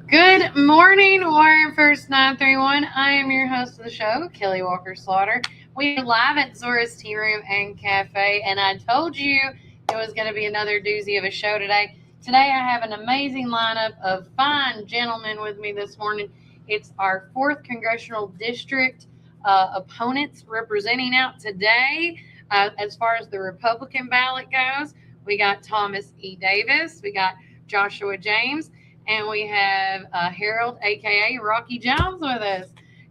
Good morning, Warrior First 931. I am your host of the show, Kelly Walker Slaughter. We are live at Zora's Tea Room and Cafe, and I told you it was going to be another doozy of a show today. Today, I have an amazing lineup of fine gentlemen with me this morning. It's our 4th Congressional District opponents representing out today. As far as the Republican ballot goes, we got Thomas E. Davis, we got Joshua James, and we have Harold, aka Rocky Jones, with us.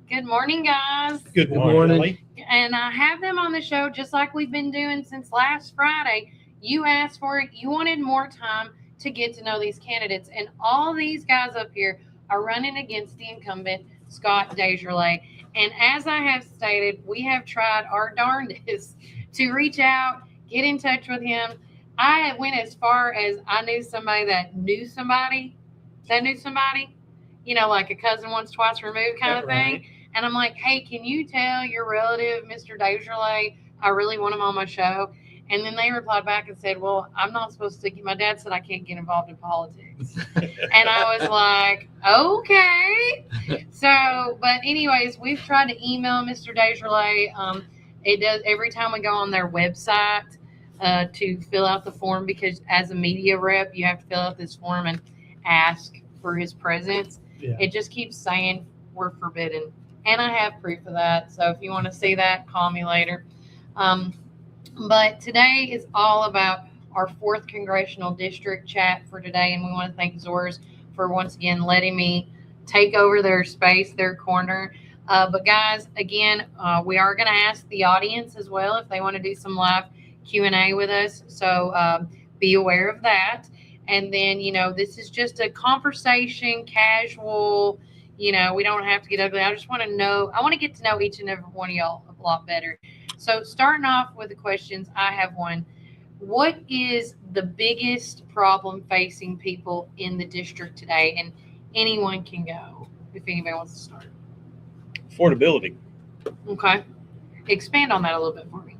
Good morning, guys. Good morning. And I have them on the show just like we've been doing since last Friday. You asked for it. You wanted more time to get to know these candidates. And all these guys up here are running against the incumbent, Scott Desjardins. And as I have stated, we have tried our darndest to reach out, get in touch with him. I went as far as I knew somebody that knew somebody like a cousin once, twice removed kind of thing. Right. And I'm like, hey, can you tell your relative, Mr. Desjardins, I really want him on my show? And then they replied back and said, well, I'm not supposed to. My dad said I can't get involved in politics. And I was like, okay. So, but anyways, we've tried to email Mr. Desjardins. It does every time we go on their website to fill out the form, because as a media rep, you have to fill out this form and ask for his presence. Yeah. It just keeps saying we're forbidden. And I have proof of that. So if you want to see that, call me later. But today is all about our 4th Congressional District chat for today. And we want to thank Zora's for once again letting me take over their space, their corner. But guys, again, we are going to ask the audience as well if they want to do some live Q&A with us. So be aware of that. And then, this is just a conversation, casual, we don't have to get ugly. I just want to get to know each and every one of y'all a lot better. So starting off with the questions, I have one. What is the biggest problem facing people in the district today? And anyone can go if anybody wants to start. Affordability. Okay. Expand on that a little bit for me.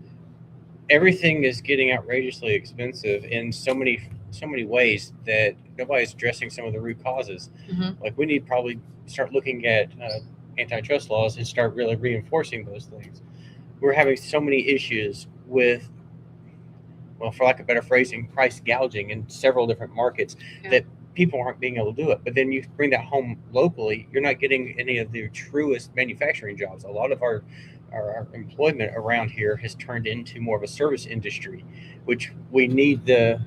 Everything is getting outrageously expensive in so many ways that nobody's addressing some of the root causes. Mm-hmm. Like, we need probably start looking at antitrust laws and start really reinforcing those things. We're having so many issues with, well, for lack of better phrasing, price gouging in several different markets that people aren't being able to do it. But then you bring that home locally, you're not getting any of the truest manufacturing jobs. A lot of our employment around here has turned into more of a service industry, which we need the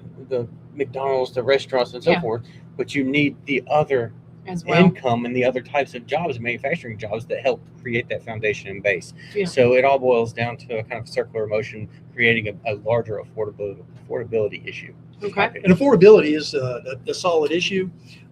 McDonald's, the restaurants, and so forth, but you need the other as well income and the other types of jobs, manufacturing jobs, that help create that foundation and base. Yeah. So it all boils down to a kind of circular motion, creating a larger affordability issue. Okay. And affordability is a solid issue.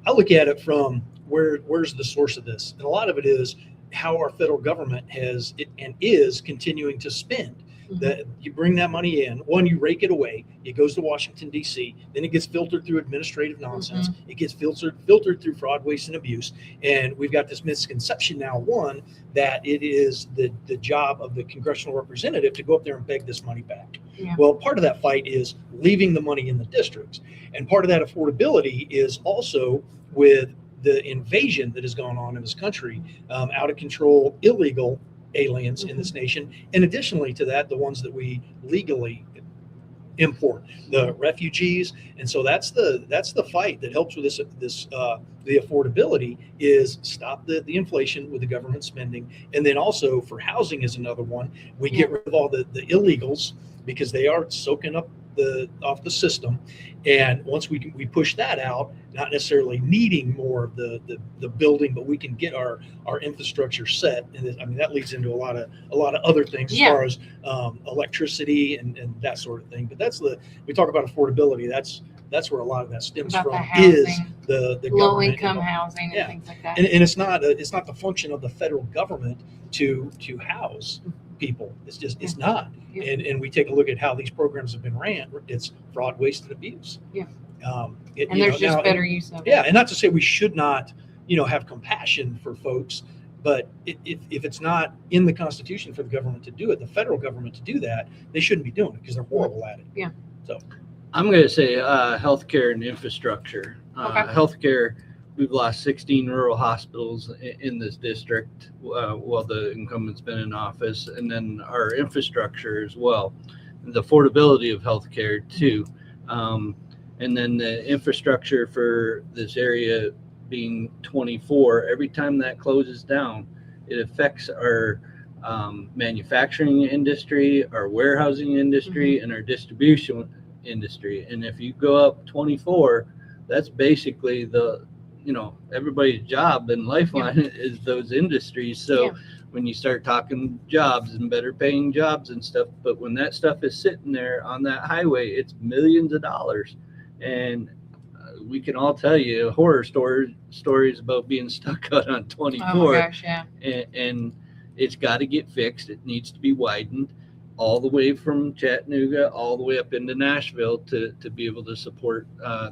I look at it from where's the source of this, and a lot of it is how our federal government has and is continuing to spend. Mm-hmm. That you bring that money in, one, you rake it away, it goes to Washington, D.C., then it gets filtered through administrative nonsense, Mm-hmm. it gets filtered through fraud, waste, and abuse. And we've got this misconception now, one, that it is the job of the congressional representative to go up there and beg this money back. Yeah. Well, part of that fight is leaving the money in the districts. And part of that affordability is also with the invasion that has gone on in this country, out of control, illegal aliens in this nation, and additionally to that, the ones that we legally import, the refugees. And so that's the fight that helps with this the affordability is stop the inflation with the government spending. And then also for housing is another one. We get rid of all the illegals, because they are soaking up off the system. And once we push that out, not necessarily needing more of the building, but we can get our infrastructure set. And I mean, that leads into a lot of other things as far as electricity and that sort of thing. But we talk about affordability. That's where a lot of that stems about from, the is the low income housing and things like that. And it's not the function of the federal government to house people. It's not. Yeah. And we take a look at how these programs have been ran. It's fraud, waste, and abuse. Yeah. And there's just better use of it. Yeah, and not to say we should not, have compassion for folks, but if it's not in the Constitution for the government to do it, the federal government to do that, they shouldn't be doing it because they're horrible at it. Yeah. So I'm going to say healthcare and infrastructure. Okay. Healthcare, we've lost 16 rural hospitals in this district while the incumbent's been in office, and then our infrastructure as well, the affordability of healthcare too, and then the infrastructure for this area being 24. Every time that closes down, it affects our manufacturing industry, our warehousing industry, and our distribution industry. And if you go up 24, that's basically everybody's job and lifeline is those industries. So when you start talking jobs and better paying jobs and stuff, but when that stuff is sitting there on that highway, it's millions of dollars. And we can all tell you horror stories about being stuck out on 24. Oh my gosh, yeah. And it's got to get fixed. It needs to be widened all the way from Chattanooga all the way up into Nashville to be able to support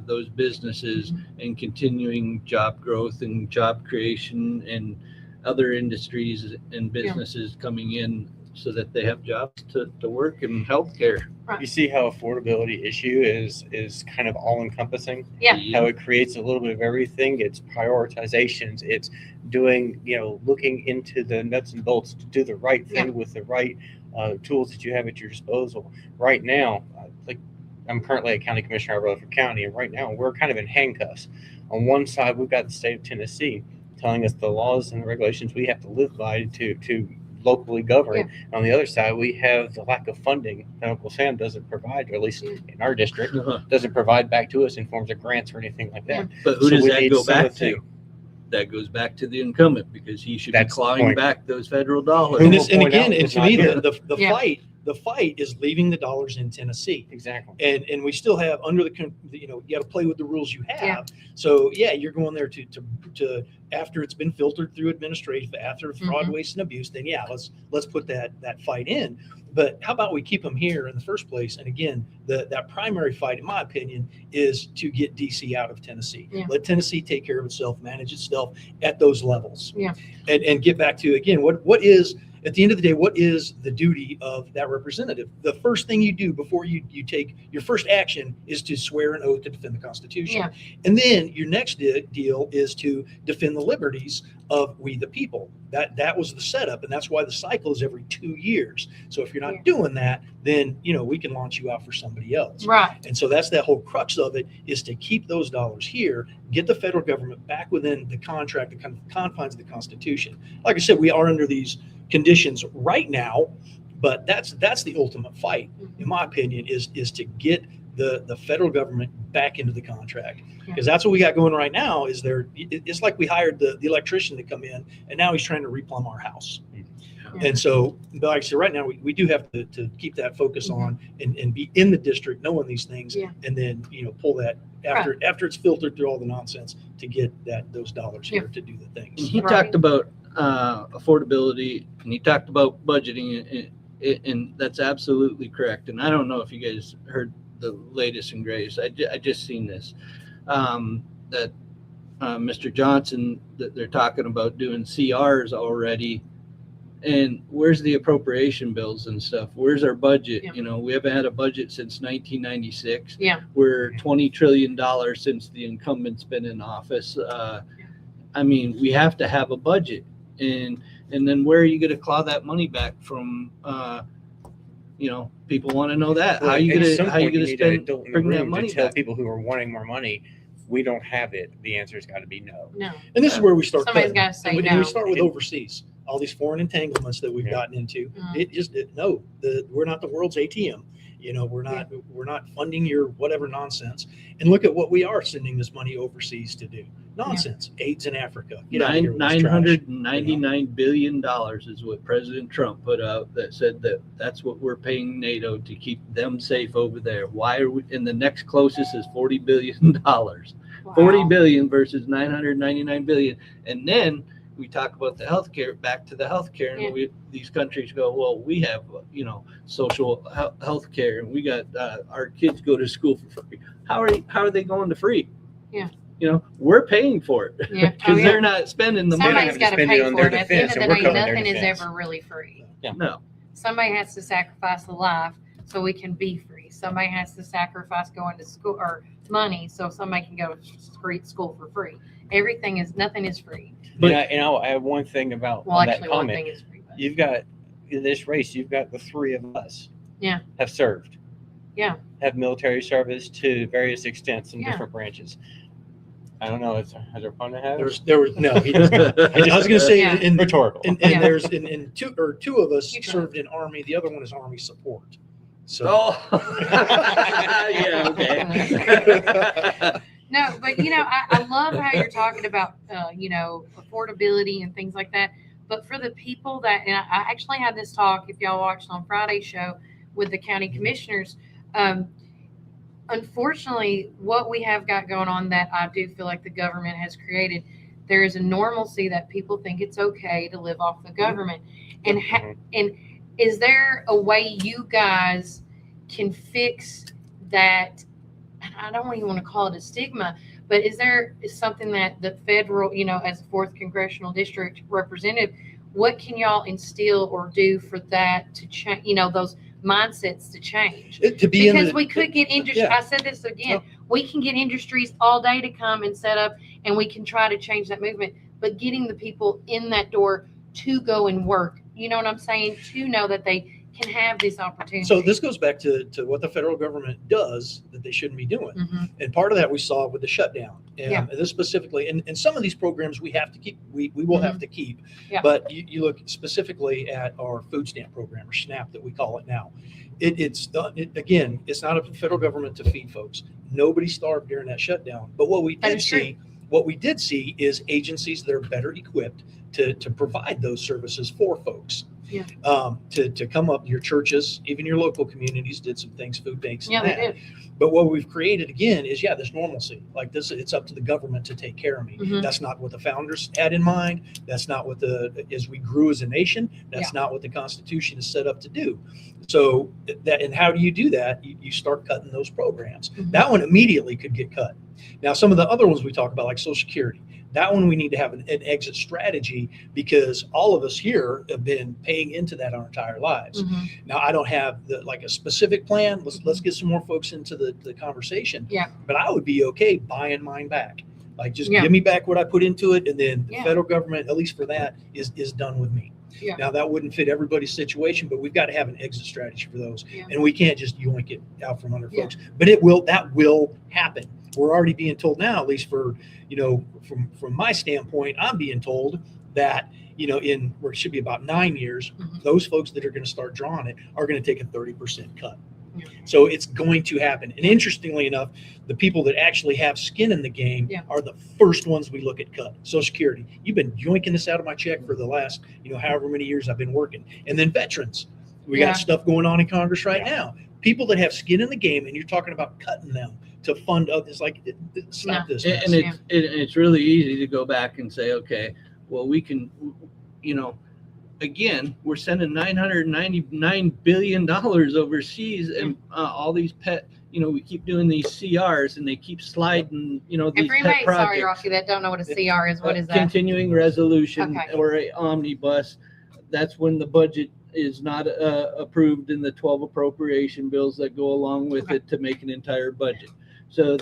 those businesses and continuing job growth and job creation and other industries and businesses coming in so that they have jobs to work in healthcare. Right. You see how affordability issue is kind of all encompassing. Yeah. How it creates a little bit of everything. It's prioritizations. It's doing, looking into the nuts and bolts to do the right thing with the right tools that you have at your disposal. Right now, like I'm currently a county commissioner of Rutherford County, and right now we're kind of in handcuffs. On one side, we've got the state of Tennessee telling us the laws and the regulations we have to live by to locally govern. And on the other side, we have the lack of funding that Uncle Sam doesn't provide, or at least in our district, doesn't provide back to us in forms of grants or anything like that. But who does that go back to? That goes back to the incumbent, because he should be clawing back those federal dollars. And to me, the fight is leaving the dollars in Tennessee. Exactly. And we still have you got to play with the rules you have. So you're going there to after it's been filtered through administrative, after fraud, waste, and abuse, then let's put that fight in. But how about we keep them here in the first place? And again, that primary fight, in my opinion, is to get DC out of Tennessee. Let Tennessee take care of itself, manage itself at those levels. And get back to, again, what is, at the end of the day, what is the duty of that representative? The first thing you do before you take your first action is to swear an oath to defend the Constitution. And then your next deal is to defend the liberties of we the people. That was the setup, and that's why the cycle is every 2 years. So if you're not doing that, then we can launch you out for somebody else. Right. And so that's that whole crux of it, is to keep those dollars here, get the federal government back within the contract, the confines of the Constitution. Like I said, we are under these conditions right now, but that's the ultimate fight, in my opinion, is to get the federal government back into the contract, because that's what we got going right now. It's like we hired the electrician to come in, and now he's trying to replumb our house. And so, like I said, right now we do have to keep that focus on and be in the district, knowing these things, and then pull that after it's filtered through all the nonsense to get those dollars here to do the things. He talked about affordability, and he talked about budgeting, and that's absolutely correct. And I don't know if you guys heard the latest and greatest. I just seen this, that Mr. Johnson, that they're talking about doing CRs already. And where's the appropriation bills and stuff? Where's our budget? We haven't had a budget since 1996. We're $20 trillion since the incumbent's been in office. I mean, we have to have a budget. And then where are you going to claw that money back from? People want to know that. How are you going to bring that money to tell back? People who are wanting more money, we don't have it. The answer's got to be no. No. And this is where we start. Somebody's got to say and no. we start with overseas. All these foreign entanglements that we've gotten into. We're not the world's ATM. We're not funding your whatever nonsense. And look at what we are sending this money overseas to do. Nonsense. AIDS in Africa. $999 billion is what President Trump put out, that said that's what we're paying NATO to keep them safe over there. Why are we? And the next closest is $40 billion. Wow. 40 billion versus 999 billion. And then we talk about the healthcare, back to the healthcare, and these countries go, well, we have, social healthcare, and we got our kids go to school for free. How are they going to free? We're paying for it because they're not spending the money. Somebody's got to pay for it. At the end of the day, nothing is ever really free. No. Somebody has to sacrifice a life so we can be free. Somebody has to sacrifice going to school or money so somebody can go to school for free. Nothing is free. I'll add one thing about Well, on actually, that one comment. thing is free. But You've got in this race, you've got the three of us. Yeah. Have served. Yeah. Have military service to various extents in Yeah. different branches. I don't know. Has there fun to have? There was no. He doesn't. I was going to say, Yeah. in Rhetorical. and Yeah. there's in two of us You try. served in Army. The other one is Army support. So Oh, yeah, okay. No, but I love how you're talking about affordability and things like that. But for the people that, and I actually had this talk, if y'all watched on Friday's show with the county commissioners. Unfortunately, what we have got going on that I do feel like the government has created, there is a normalcy that people think it's okay to live off the government. And and is there a way you guys can fix that? I don't even want to call it a stigma, but is something that the federal, as a 4th Congressional District representative, what can y'all instill or do for that to change, those mindsets to change? Because we could get industry. Yeah. I said this again. We can get industries all day to come and set up, and we can try to change that movement. But getting the people in that door to go and work, you know what I'm saying, to know that they can have this opportunity. So this goes back to what the federal government does that they shouldn't be doing. Mm-hmm. And part of that we saw with the shutdown. And this specifically, and some of these programs we have to keep, we will have to keep. Yeah. But you look specifically at our food stamp program, or SNAP that we call it now. It's not up to the federal government to feed folks. Nobody starved during that shutdown. But what we did see is agencies that are better equipped to provide those services for folks. Yeah. To come up, your churches, even your local communities did some things, food banks. Yeah, they did. But what we've created again is this normalcy. Like this, it's up to the government to take care of me. Mm-hmm. That's not what the founders had in mind. That's not what as we grew as a nation, that's not what the Constitution is set up to do. So and how do you do that? You start cutting those programs. Mm-hmm. That one immediately could get cut. Now, some of the other ones we talk about, like Social Security, that one we need to have an exit strategy, because all of us here have been paying into that our entire lives. Mm-hmm. Now, I don't have a specific plan. Let's get some more folks into the conversation. Yeah. But I would be okay buying mine back. Like, just Yeah. give me back what I put into it, and then the Yeah. federal government, at least for that, is done with me. Yeah. Now, that wouldn't fit everybody's situation, but we've got to have an exit strategy for those. Yeah. And we can't just yoink it out from under Yeah. folks. But that will happen. We're already being told now, at least for, from my standpoint, I'm being told that, in where it should be about 9 years, Mm-hmm. those folks that are going to start drawing it are going to take a 30% cut. Yeah. So it's going to happen. And interestingly enough, the people that actually have skin in the game are the first ones we look at cut. Social Security, you've been yoinking this out of my check for the last, however many years I've been working. And then veterans, we got stuff going on in Congress right now. People that have skin in the game, and you're talking about cutting them to fund others. Like, stop this. And it's really easy to go back and say, okay, well, we can, again, we're sending $999 billion overseas, and all these we keep doing these CRs, and they keep sliding, these pet projects. Sorry, Rocky, that don't know what a CR is. What is that? Continuing resolution, Okay. or a omnibus. That's when the budget is not approved in the 12 appropriation bills that go along with it to make an entire budget. So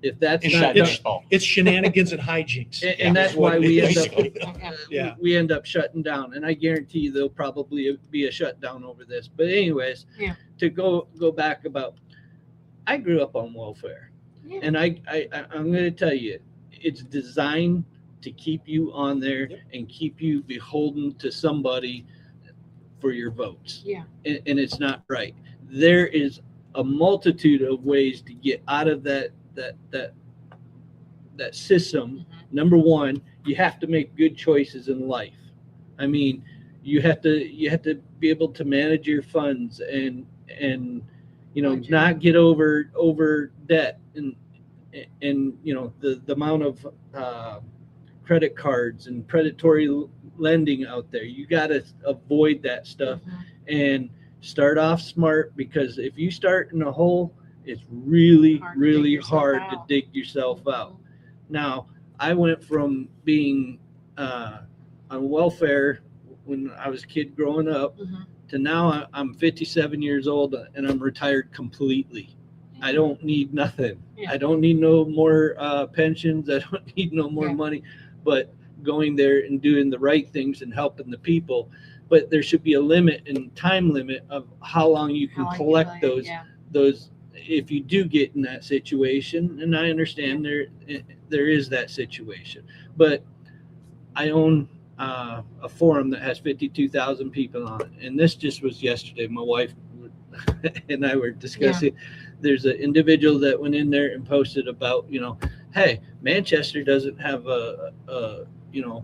if that's not done, it's shenanigans and hijinks, and that's why we end up we end up shutting down. And I guarantee you there'll probably be a shutdown over this. But anyways, to go back about, I grew up on welfare, and I'm going to tell you, it's designed to keep you on there and keep you beholden to somebody for your votes. And it's not right. There is a multitude of ways to get out of that system. Number one, you have to make good choices in life. I mean, you have to be able to manage your funds and not get over debt and the amount of credit cards and predatory lending out there. You got to avoid that stuff and start off smart, because if you start in a hole, it's really hard to dig yourself out. Now, I went from being on welfare when I was a kid growing up to now I'm 57 years old and I'm retired completely. I don't need nothing. Yeah. I don't need no more pensions. I don't need no more Yeah. money, but going there and doing the right things and helping the people. But there should be a limit and time limit of how long you can How I collect delay it, those yeah. those if you do get in that situation. And I understand there is that situation, but I own a forum that has 52,000 people on it, and this just was yesterday. My wife and I were discussing. There's an individual that went in there and posted about, hey, Manchester doesn't have a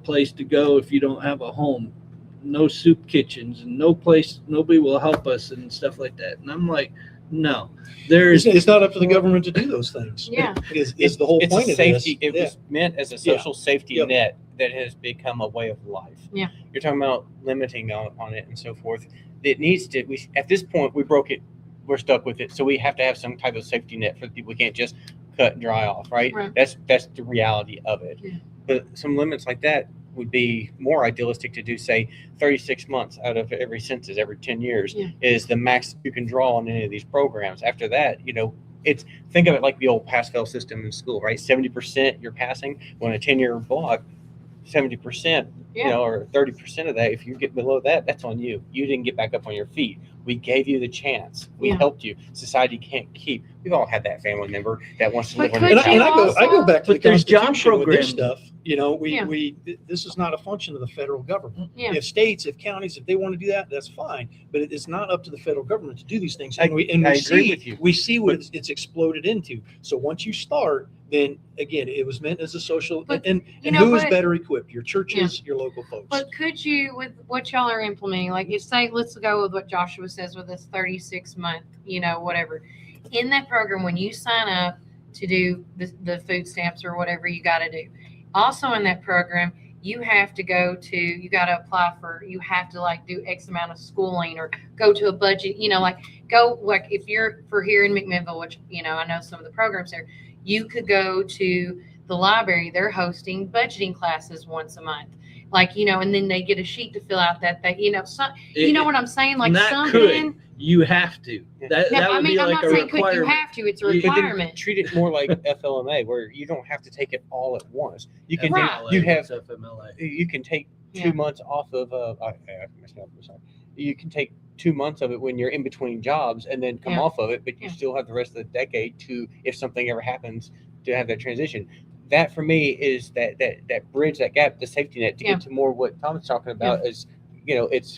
place to go if you don't have a home. No soup kitchens and no place, nobody will help us and stuff like that. And I'm like, no, It's not up to the government to do those things. Yeah. Is the whole It's point a of safety. this. It was meant as a social safety Yep. net that has become a way of life. Yeah. You're talking about limiting on it and so forth. It needs to. We at this point we broke it. We're stuck with it. So we have to have some type of safety net for the people. We can't just cut and dry off, right? That's the reality of it. Yeah. But some limits like that would be more idealistic to do, say, 36 months out of every census, every 10 years is the max you can draw on any of these programs. After that, it's think of it like the old pass-fail system in school, right? 70% you're passing. When a 10-year block, 70%, or 30% of that, if you get below that, that's on you. You didn't get back up on your feet. We gave you the chance. We helped you. Society can't keep. We've all had that family member that wants to But live on could their you couch. I go back to the But there's job Constitution with this programs. stuff. This is not a function of the federal government. Yeah. If states, if counties, if they want to do that, that's fine. But it is not up to the federal government to do these things. I agree with you. We see what it's exploded into. So once you start, then again, it was meant as a social. But, and know, who is but- better equipped? Your churches, your local folks. But could you, with what y'all are implementing, like you say, let's go with what Joshua says with this 36-month, whatever. In that program, when you sign up to do the food stamps or whatever you got to do, also in that program, you have to you got to apply you have to do X amount of schooling or go to a budget, if you're for here in McMinnville, which, I know some of the programs there, you could go to the library. They're hosting budgeting classes once a month. And then they get a sheet to fill out that you know what I'm saying? Like not something. could. You have to. That I would mean, be I'm like not a saying could you requirement. have to. It's a But then requirement. treat it more like FLMA, where you don't have to take it all at once. You can Right. you have FMLA. you can take 2 Yeah. months off of I messed up, I'm sorry. You can take 2 months of it when you're in between jobs and then come Yeah. off of it, but you Yeah. still have the rest of the decade to, if something ever happens, to have that transition. That for me is that bridge, that gap, the safety net to Yeah. get to more what Tom's talking about is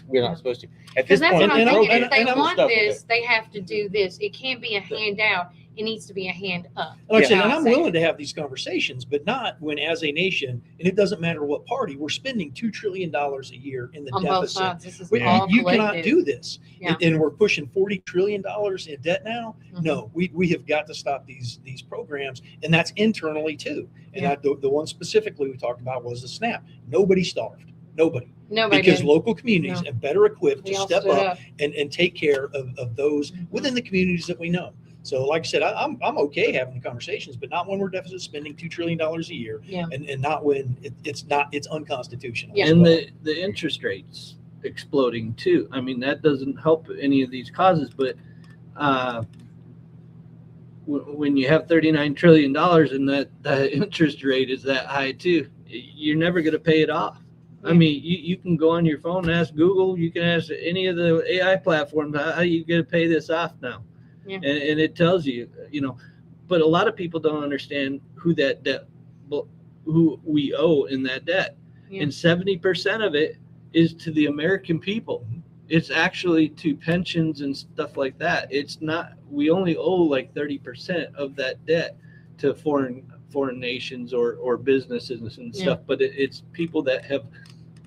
we're not supposed to at Because this that's point. what I'm thinking. If they and I'm want stuck with this, it. they have to do this. It can't be a handout. It needs to be a hand up. Like I said, Yeah. and I'm willing to have these conversations, but not when, as a nation, and it doesn't matter what party, we're spending $2 trillion a year in the On both deficit. sides, this is We- all you cannot collective. do this. Yeah. And we're pushing $40 trillion in debt now. Mhm. No, we have got to stop these programs, and that's internally too. And Yeah. the one specifically we talked about was the SNAP. Nobody starved. Nobody. Nobody Because did. local communities No. are better equipped We to all step stood up and take care of those Mhm. within the communities that we know. So like I said, I'm okay having the conversations, but not when we're deficit spending $2 trillion a year, Yeah. and not when it's unconstitutional. Yeah. as And well. the interest rates exploding too. I mean, that doesn't help any of these causes, but when you have $39 trillion and that interest rate is that high too, you're never going to pay it off. I Yeah. mean, you can go on your phone and ask Google, you can ask any of the AI platforms, how are you going to pay this off now? Yeah. And it tells you, but a lot of people don't understand who we owe in that debt. Yeah. And 70% of it is to the American people. It's actually to pensions and stuff like that. It's not, we only owe like 30% of that debt to foreign nations or businesses and stuff, but it's people that have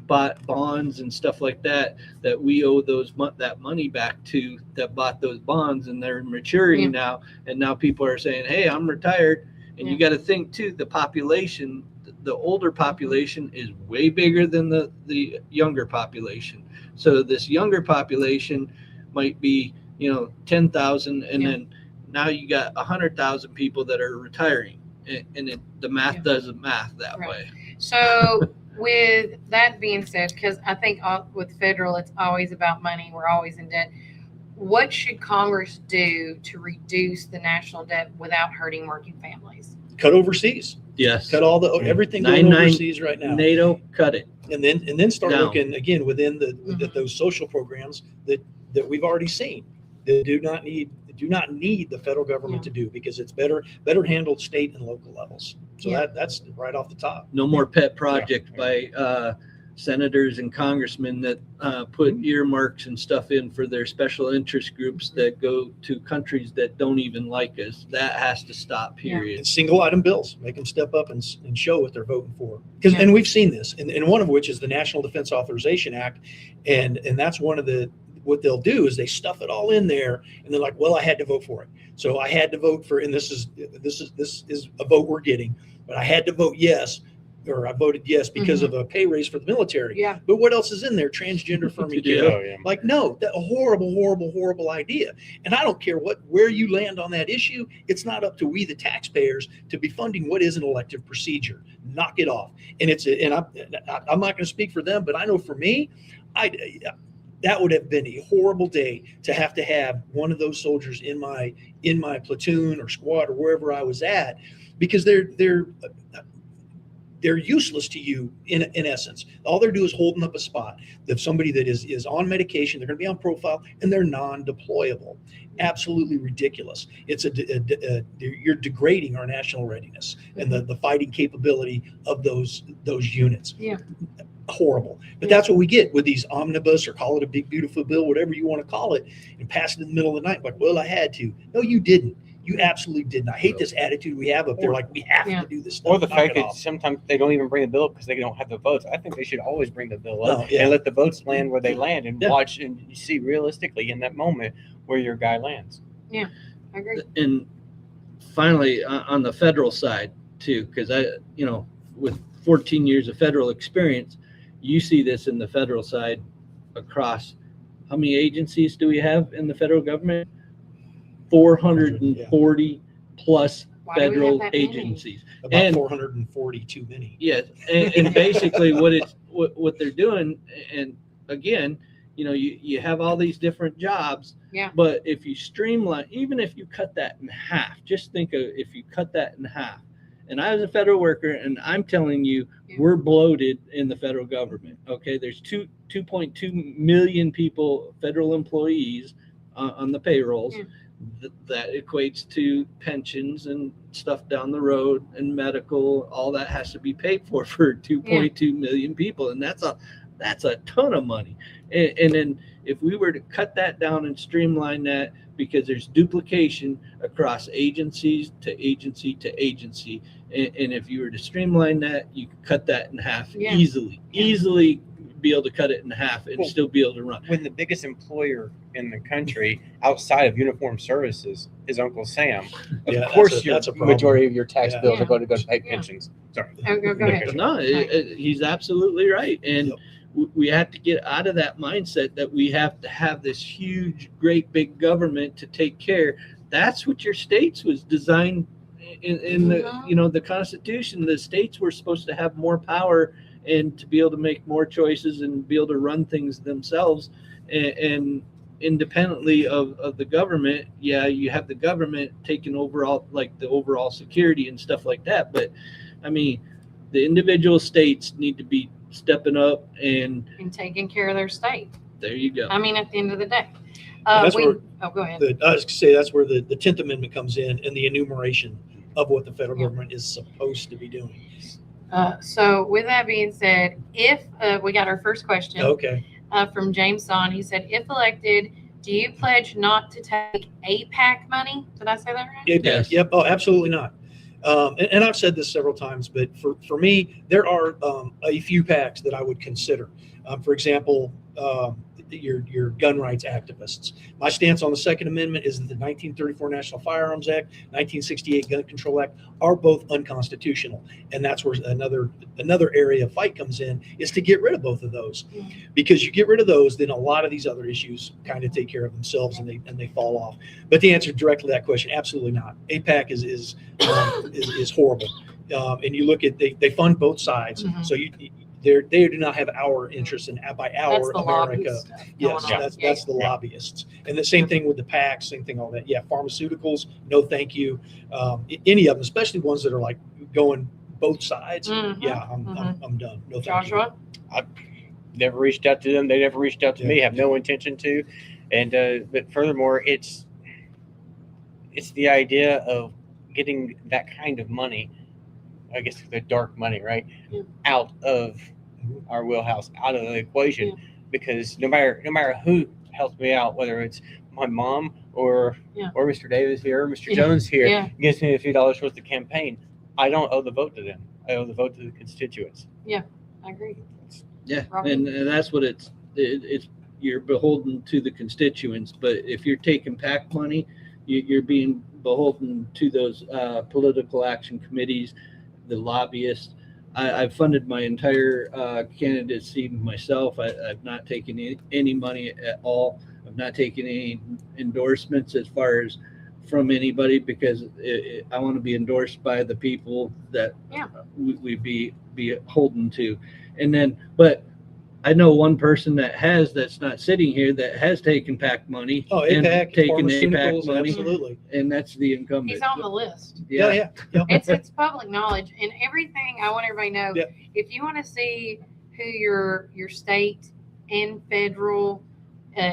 bought bonds and stuff like that we owe that money back to, that bought those bonds, and they're maturing now, and now people are saying, hey, I'm retired. And you got to think too, the population, the older population is way bigger than the younger population. So this younger population might be 10,000, and then now you got 100,000 people that are retiring, and the math doesn't math that way. So with that being said, because I think with federal, it's always about money. We're always in debt. what should Congress do to reduce the national debt without hurting working families? Cut overseas. Yes. Cut all the everything going 99 overseas right now. NATO, cut it. And then start Now. looking again within those social programs that we've already seen that do not need the federal government to do, because it's better handled state and local levels. So that's right off the top. No more pet project by senators and congressmen that put earmarks and stuff in for their special interest groups that go to countries that don't even like us. That has to stop, period. And single item bills, make them step up and show what they're voting for. And we've seen this, and one of which is the National Defense Authorization Act, and that's one of what they'll do is they stuff it all in there, and they're like, well, I had to vote for it, so I had to vote for, and this is a vote we're getting, but I had to vote yes, or I voted yes because of a pay raise for the military. Yeah. But what else is in there? Transgender affirming care. Oh, yeah. Like, no, that a horrible idea. And I don't care where you land on that issue. It's not up to we, the taxpayers, to be funding what is an elective procedure. Knock it off. And I'm not going to speak for them, but I know for me, that would have been a horrible day to have one of those soldiers in my platoon or squad or wherever I was at, because they're useless to you in essence. All they're doing is holding up a spot. If somebody that is on medication, they're going to be on profile, and they're non-deployable. Absolutely ridiculous. It's you're degrading our national readiness and the fighting capability of those units. Yeah. Horrible. But that's what we get with these omnibus, or call it a big beautiful bill, whatever you want to call it, and pass it in the middle of the night. Like, well, I had to. No, you didn't. You absolutely didn't. I hate this attitude we have up there, like we have to do this stuff. Or the fact that sometimes they don't even bring the bill because they don't have the votes. I think they should always bring the bill up and let the votes land where they land, and watch and see realistically in that moment where your guy lands. Yeah, I agree. And finally, on the federal side too, because with 14 years of federal experience, you see this in the federal side across. How many agencies do we have in the federal government? 440 plus federal agencies. About 440 too many. Yes, and basically what they're doing, and again, you have all these different jobs. Yeah. But if you streamline, even if you cut that in half, just think of if you cut that in half. And I was a federal worker, and I'm telling you, we're bloated in the federal government. Okay, there's 2.2 million people, federal employees on the payrolls. Yeah. That equates to pensions and stuff down the road, and medical. All that has to be paid for 2.2 million people, and that's a ton of money. And then if we were to cut that down and streamline that, because there's duplication across agencies to agency to agency, and if you were to streamline that, you could cut that in half easily be able to cut it in half and still be able to run. When the biggest employer in the country outside of uniformed services is Uncle Sam, of course that's a majority of your tax bills are going to go to pay pensions. Sorry. Go ahead. No, he's absolutely right. And we have to get out of that mindset that we have to have this huge, great big government to take care. That's what your states was designed in the Constitution. The states were supposed to have more power and to be able to make more choices and be able to run things themselves and independently of the government. Yeah, you have the government taking overall, like the overall security and stuff like that. But I mean, the individual states need to be stepping up and taking care of their state. There you go. I mean, at the end of the day. Go ahead. I was going to say that's where the 10th Amendment comes in, and the enumeration of what the federal government is supposed to be doing. So with that being said, if we got our first question from James Son, he said, if elected, do you pledge not to take APAC money? Did I say that right? Yes. Yep. Oh, absolutely not. And I've said this several times, but for me, there are a few PACs that I would consider. For example, your gun rights activists. My stance on the Second Amendment is that the 1934 National Firearms Act, 1968 Gun Control Act are both unconstitutional, and that's where another area of fight comes in, is to get rid of both of those. Because you get rid of those, then a lot of these other issues kind of take care of themselves, and they fall off. But the answer directly to that question, absolutely not. APAC is horrible, and you look at they fund both sides, so they do not have our interest in by our That's the lobby America. stuff going Yes, on. that's the lobbyists, and the same thing with the PACs, same thing, all that. Yeah, pharmaceuticals, no, thank you. Any of them, especially ones that are like going both sides. Mhm, Yeah, I'm done. No, thank you. Joshua? Never reached out to them. They never reached out to me. Yeah. Have no intention to. And but furthermore, it's the idea of getting that kind of money. I guess the dark money, right, Yeah. out of our wheelhouse, out of the equation, Yeah. because no matter who helps me out, whether it's my mom or Mr. Davis here, or Mr. Jones here, gives me a few dollars worth of campaign, I don't owe the vote to them. I owe the vote to the constituents. I agree. Yeah, Robbie? and that's what it's you're beholden to the constituents. But if you're taking PAC money, you're being beholden to those political action committees, the lobbyists. I've funded my entire candidacy myself. I've not taken any money at all. I've not taken any endorsements as far as from anybody, because I want to be endorsed by the people that we be beholden to. And then, but I know one person that's not sitting here that has taken PAC money. Oh, and APAC, taken pharmaceuticals, APAC money, absolutely. and that's the incumbent. He's on the list. Yeah. It's public knowledge, and everything. I want everybody to know. Yeah. If you want to see who your state and federal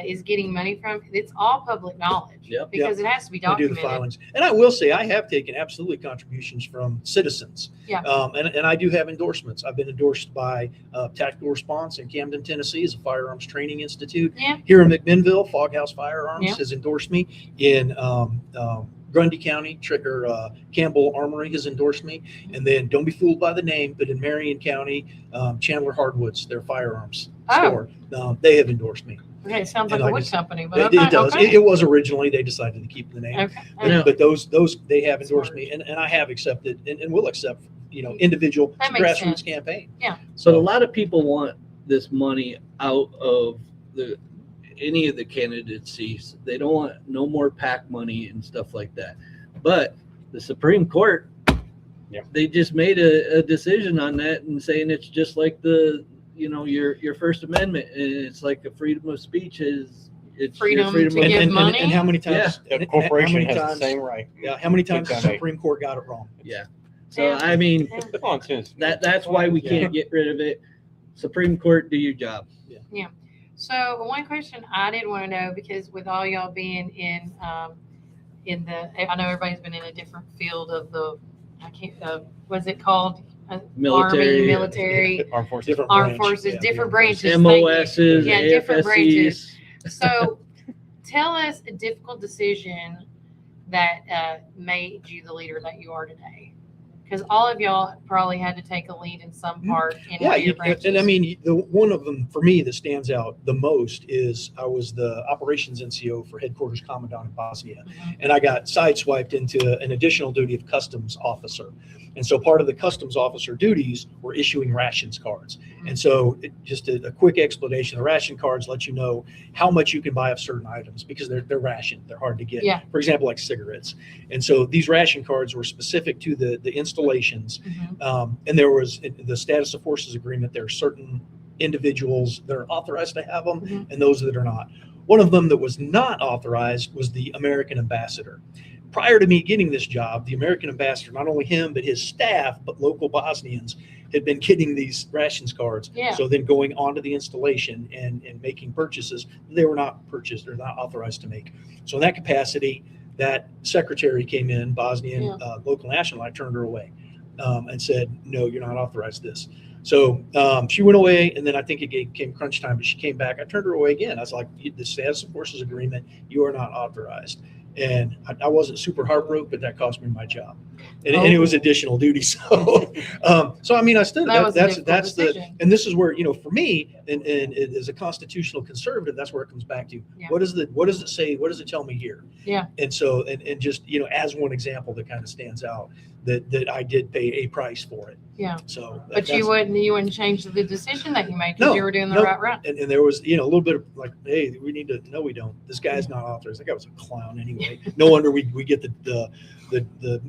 is getting money from, it's all public knowledge. Yep. Because it has to be I do documented. the filings, and I will say I have taken absolutely contributions from citizens. Yeah. And I do have endorsements. I've been endorsed by Tactical Response in Camden, Tennessee, as a firearms training institute. Yeah. Here in McMinnville, Foghouse Firearms Yeah. has endorsed me. In Grundy County, Campbell Armory has endorsed me. And then, don't be fooled by the name, but in Marion County, Chandler Hardwoods, their firearms store, they have endorsed me. Okay, it sounds like And a I wood just- company, but It does. Okay. It was originally, they decided to keep the name. Okay. But those they have endorsed me, and I have accepted and will accept, individual That makes grassroots sense. campaign. So a lot of people want this money out of any of the candidacies. They don't want no more PAC money and stuff like that. But the Supreme Court, they just made a decision on that and saying it's just like your First Amendment, and it's like a freedom of speech it's Freedom your to give money? And how many times? A and corporation how many has times? the same right. Yeah, how many times the donate. Supreme Court got it wrong? Yeah. So I mean, Come on, Susan. that's why we can't get rid of it. Supreme Court, do your job. So one question I did want to know, because with all y'all being in the, I know everybody's been in a different field of what's it called? Military. Army, military, Armed forces. Different armed branch. forces, Yeah, different branch. branches. thank you. MOSs, Yeah, different branches. AFSCs. So tell us a difficult decision that made you the leader that you are today. Because all of y'all probably had to take a lead in some part in one of your branches. and I mean, the one of them for me that stands out the most is I was the operations NCO for Headquarters Commandant in Bosnia, Mhm. and I got sideswiped into an additional duty of customs officer. And so part of the customs officer duties were issuing rations cards. And so just a quick explanation, the ration cards let you know how much you can buy of certain items because they're rationed. They're hard to get. Yeah. For example, like cigarettes. And so these ration cards were specific to the installations. Mhm. And there was in the status of forces agreement, there are certain individuals that are authorized to have them Mhm. and those that are not. One of them that was not authorized was the American ambassador. Prior to me getting this job, the American ambassador, not only him, but his staff, but local Bosnians had been getting these rations cards. Yeah. So then going onto the installation and making purchases, they were not purchased or not authorized to make. So in that capacity, that secretary came in, Bosnian local national, I turned her away and said, no, you're not authorized this. So she went away, and then I think it came crunch time, but she came back. I turned her away again. I was like, the status of forces agreement, you are not authorized. And I wasn't super heartbroken, but that cost me my job, and it was additional duty. So, I mean, I stood. That was a That's difficult decision. and this is where for me, and as a constitutional conservative, that's where it comes back to. Yeah. What does it say? What does it tell me here? Yeah. And so, and just as one example that kind of stands out, that I did pay a price for it. Yeah. So, But you wouldn't change the decision that you made No, because you were doing the no. right route. And there was, a little bit of like, hey, we need to, no, we don't. This guy's not authorized. That guy was a clown anyway. No wonder we get the the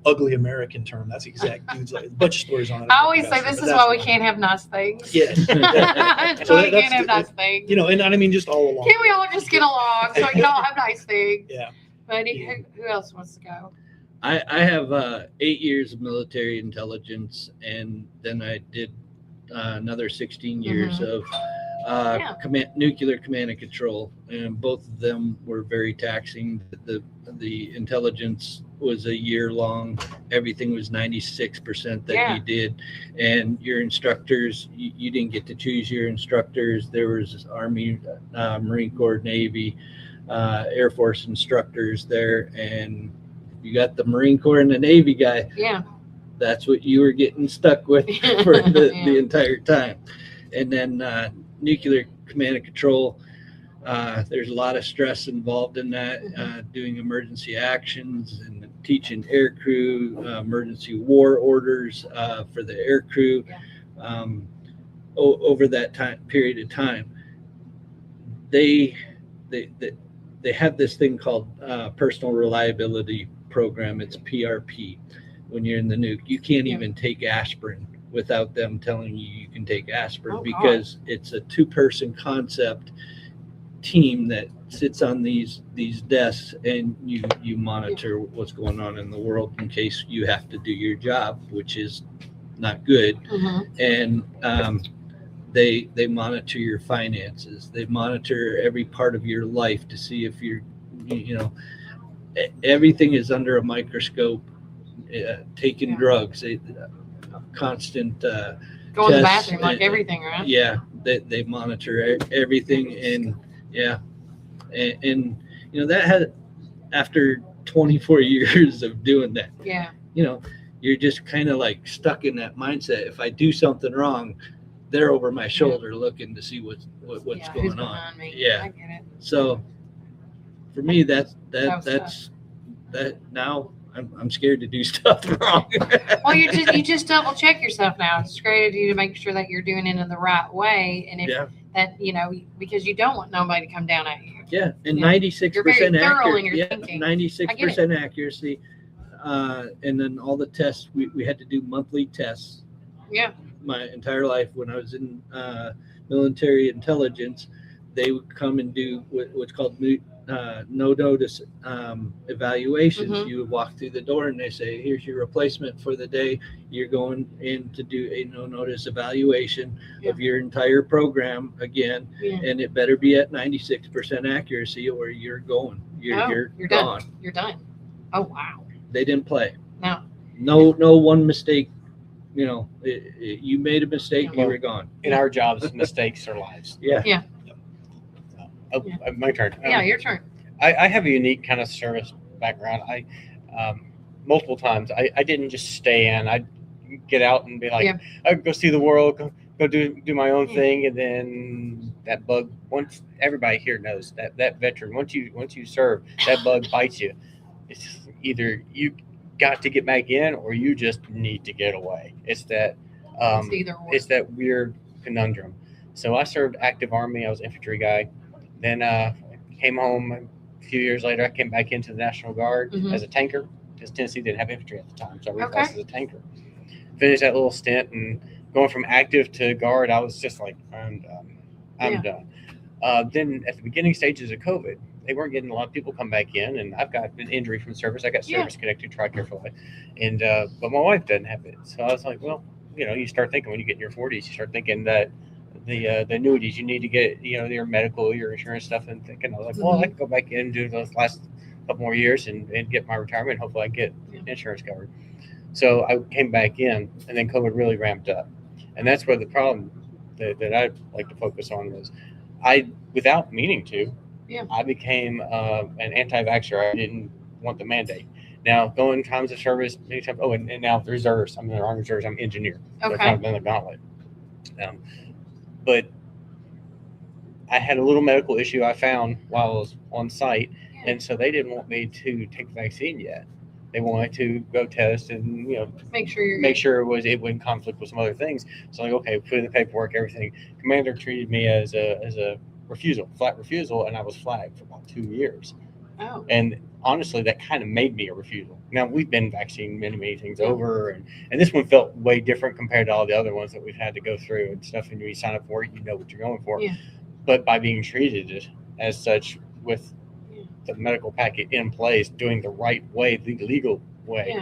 ugly American term. That's the exact dude's like a bunch of stories on it. I always say this is why we can't have nice things. Yeah. That's why we can't have nice things. And I mean just all along. Can't we all just get along so we can all have nice things? Yeah. But who else wants to go? I have 8 years of military intelligence, and then I did another 16 years of nuclear command and control, and both of them were very taxing. The intelligence was a year long. Everything was 96% that you did, and your instructors, you didn't get to choose your instructors. There was Army, Marine Corps, Navy, Air Force instructors there, and you got the Marine Corps and the Navy guy. Yeah. That's what you were getting stuck with for the entire time. And then nuclear command and control, there's a lot of stress involved in that, doing emergency actions and teaching air crew, emergency war orders for the air crew over that period of time. They have this thing called personal reliability program. It's PRP. When you're in the nuke, you can't even take aspirin without them telling you can take aspirin, because it's a 2-person concept team that sits on these desks, and you monitor what's going on in the world in case you have to do your job, which is not good. And they monitor your finances. They monitor every part of your life to see if you're, everything is under a microscope. Taking drugs, constant go in the bathroom, like everything, right? Yeah, they monitor everything, and that had, after 24 years of doing that, you're just kind of like stuck in that mindset. If I do something wrong, they're over my shoulder looking to see what's going on. Me. Yeah, I get it. So for me, that's now. I'm scared to do stuff wrong. Well, you just double check yourself now. It's great of you to make sure that you're doing it in the right way, and if that because you don't want nobody to come down at you. Yeah, and 96% accuracy. Yeah, 96% accuracy, and then all the tests. We had to do monthly tests. Yeah. My entire life, when I was in military intelligence, they would come and do what's called no notice evaluations. You would walk through the door and they say, here's your replacement for the day. You're going in to do a no notice evaluation of your entire program again, and it better be at 96% accuracy or you're going. You're gone. You're done. Oh wow. They didn't play. No one mistake. You made a mistake, you were gone. In our jobs, mistakes are lives. Yeah. My turn. Yeah, your turn. I have a unique kind of service background. I multiple times I didn't just stay in. I'd get out and be like, I'd go see the world, go do my own thing, and then that bug. Once everybody here knows that veteran, once you serve, that bug bites you. It's just either you got to get back in or you just need to get away. It's that it's that weird conundrum. So I served active Army. I was an infantry guy. Then came home a few years later. I came back into the National Guard as a tanker, because Tennessee didn't have infantry at the time, so I reclassed as a tanker. Finished that little stint, and going from active to Guard, I was just like, I'm done. Then at the beginning stages of COVID, they weren't getting a lot of people come back in, and I've got an injury from service. I got service-connected TRICARE for life, and but my wife doesn't have it. So I was like, well, you start thinking when you get in your 40s, you start thinking that the annuities you need to get, your medical, your insurance stuff, and thinking, I was like, well, I can go back in and do those last couple more years and get my retirement. Hopefully I get insurance covered. So I came back in, and then COVID really ramped up. And that's where the problem that I'd like to focus on was without meaning to, I became an anti-vaxxer. I didn't want the mandate. Now, going times of service, and now the reserves. I'm in the Army Reserves. I'm an engineer. So I've kind of been the gauntlet. But I had a little medical issue I found while I was on site, and so they didn't want me to take the vaccine yet. They wanted to go test and make sure it was in conflict with some other things. So like, okay, put in the paperwork, everything. Commander treated me as a flat refusal, and I was flagged for about 2 years. Oh, And honestly, that kind of made me a refusal. Now, we've been vaccinated many things Yeah. over, and this one felt way different compared to all the other ones that we've had to go through and stuff. And when you sign up for it, you know what you're going for. Yeah. But by being treated as such with Yeah. the medical packet in place, doing the right way, the legal way,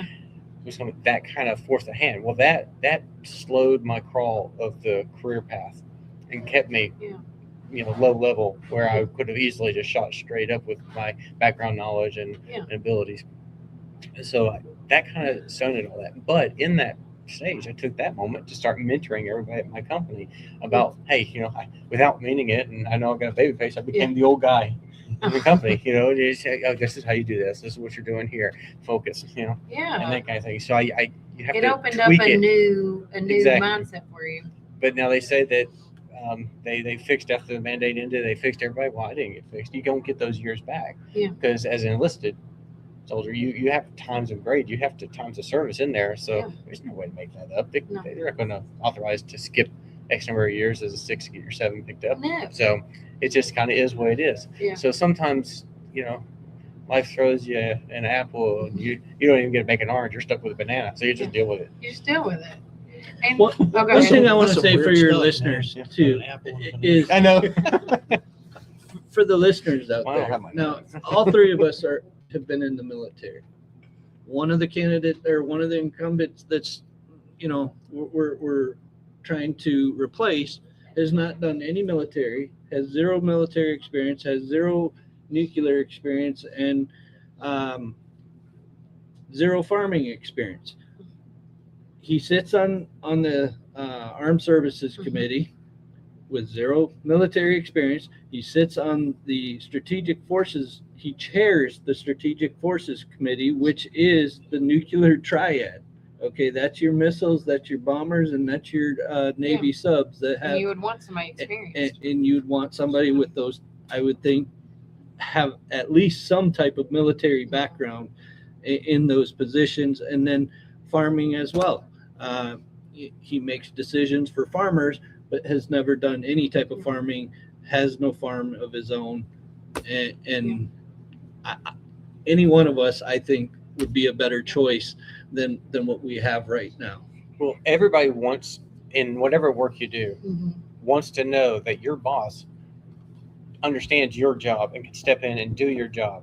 yeah, that kind of forced a hand. Well, that slowed my crawl of the career path and kept me, Yeah. Low level, where I could have easily just shot straight up with my background knowledge and abilities. So that kind of stunted all that. But in that stage, I took that moment to start mentoring everybody at my company about, hey, without meaning it, and I know I've got a baby face, I became the old guy in the company. You say, oh, this is how you do this. This is what you're doing here. Focus, and yeah. that kind of thing. So you have It to opened up tweak a it. new Exactly. mindset for you. But now they say that they fixed after the mandate ended. They fixed everybody. Well, I didn't get fixed. You don't get those years back. Yeah. Because as an enlisted soldier, you have times of grade. You have to times of service in there. So there's no way to make that up. They're not going to authorize to skip X number of years as a 6 to get your 7 picked up. No. So it just kind of is what it is. Yeah. So sometimes, life throws you an apple and you don't even get to make an orange. You're stuck with a banana. So you just deal with it. You just deal with it. And One thing I want to That's some say for weird your stuff, listeners man. too An apple and a banana. is I know. for the listeners out Well, I don't there. have my Now, notes. all three of us have been in the military. One of the candidates or one of the incumbents that's, we're trying to replace has not done any military, has zero military experience, has zero nuclear experience, and zero farming experience. He sits on the Armed Services Committee with zero military experience. He sits on the Strategic Forces. He chairs the Strategic Forces Committee, which is the nuclear triad. Okay, that's your missiles, that's your bombers, and that's your Navy subs that have. And you would want somebody experienced. And you'd want somebody with those, I would think, have at least some type of military background in those positions, and then farming as well. He makes decisions for farmers, but has never done any type of farming, has no farm of his own. And any one of us, I think, would be a better choice than what we have right now. Well, everybody wants, in whatever work you do, wants to know that your boss understands your job and can step in and do your job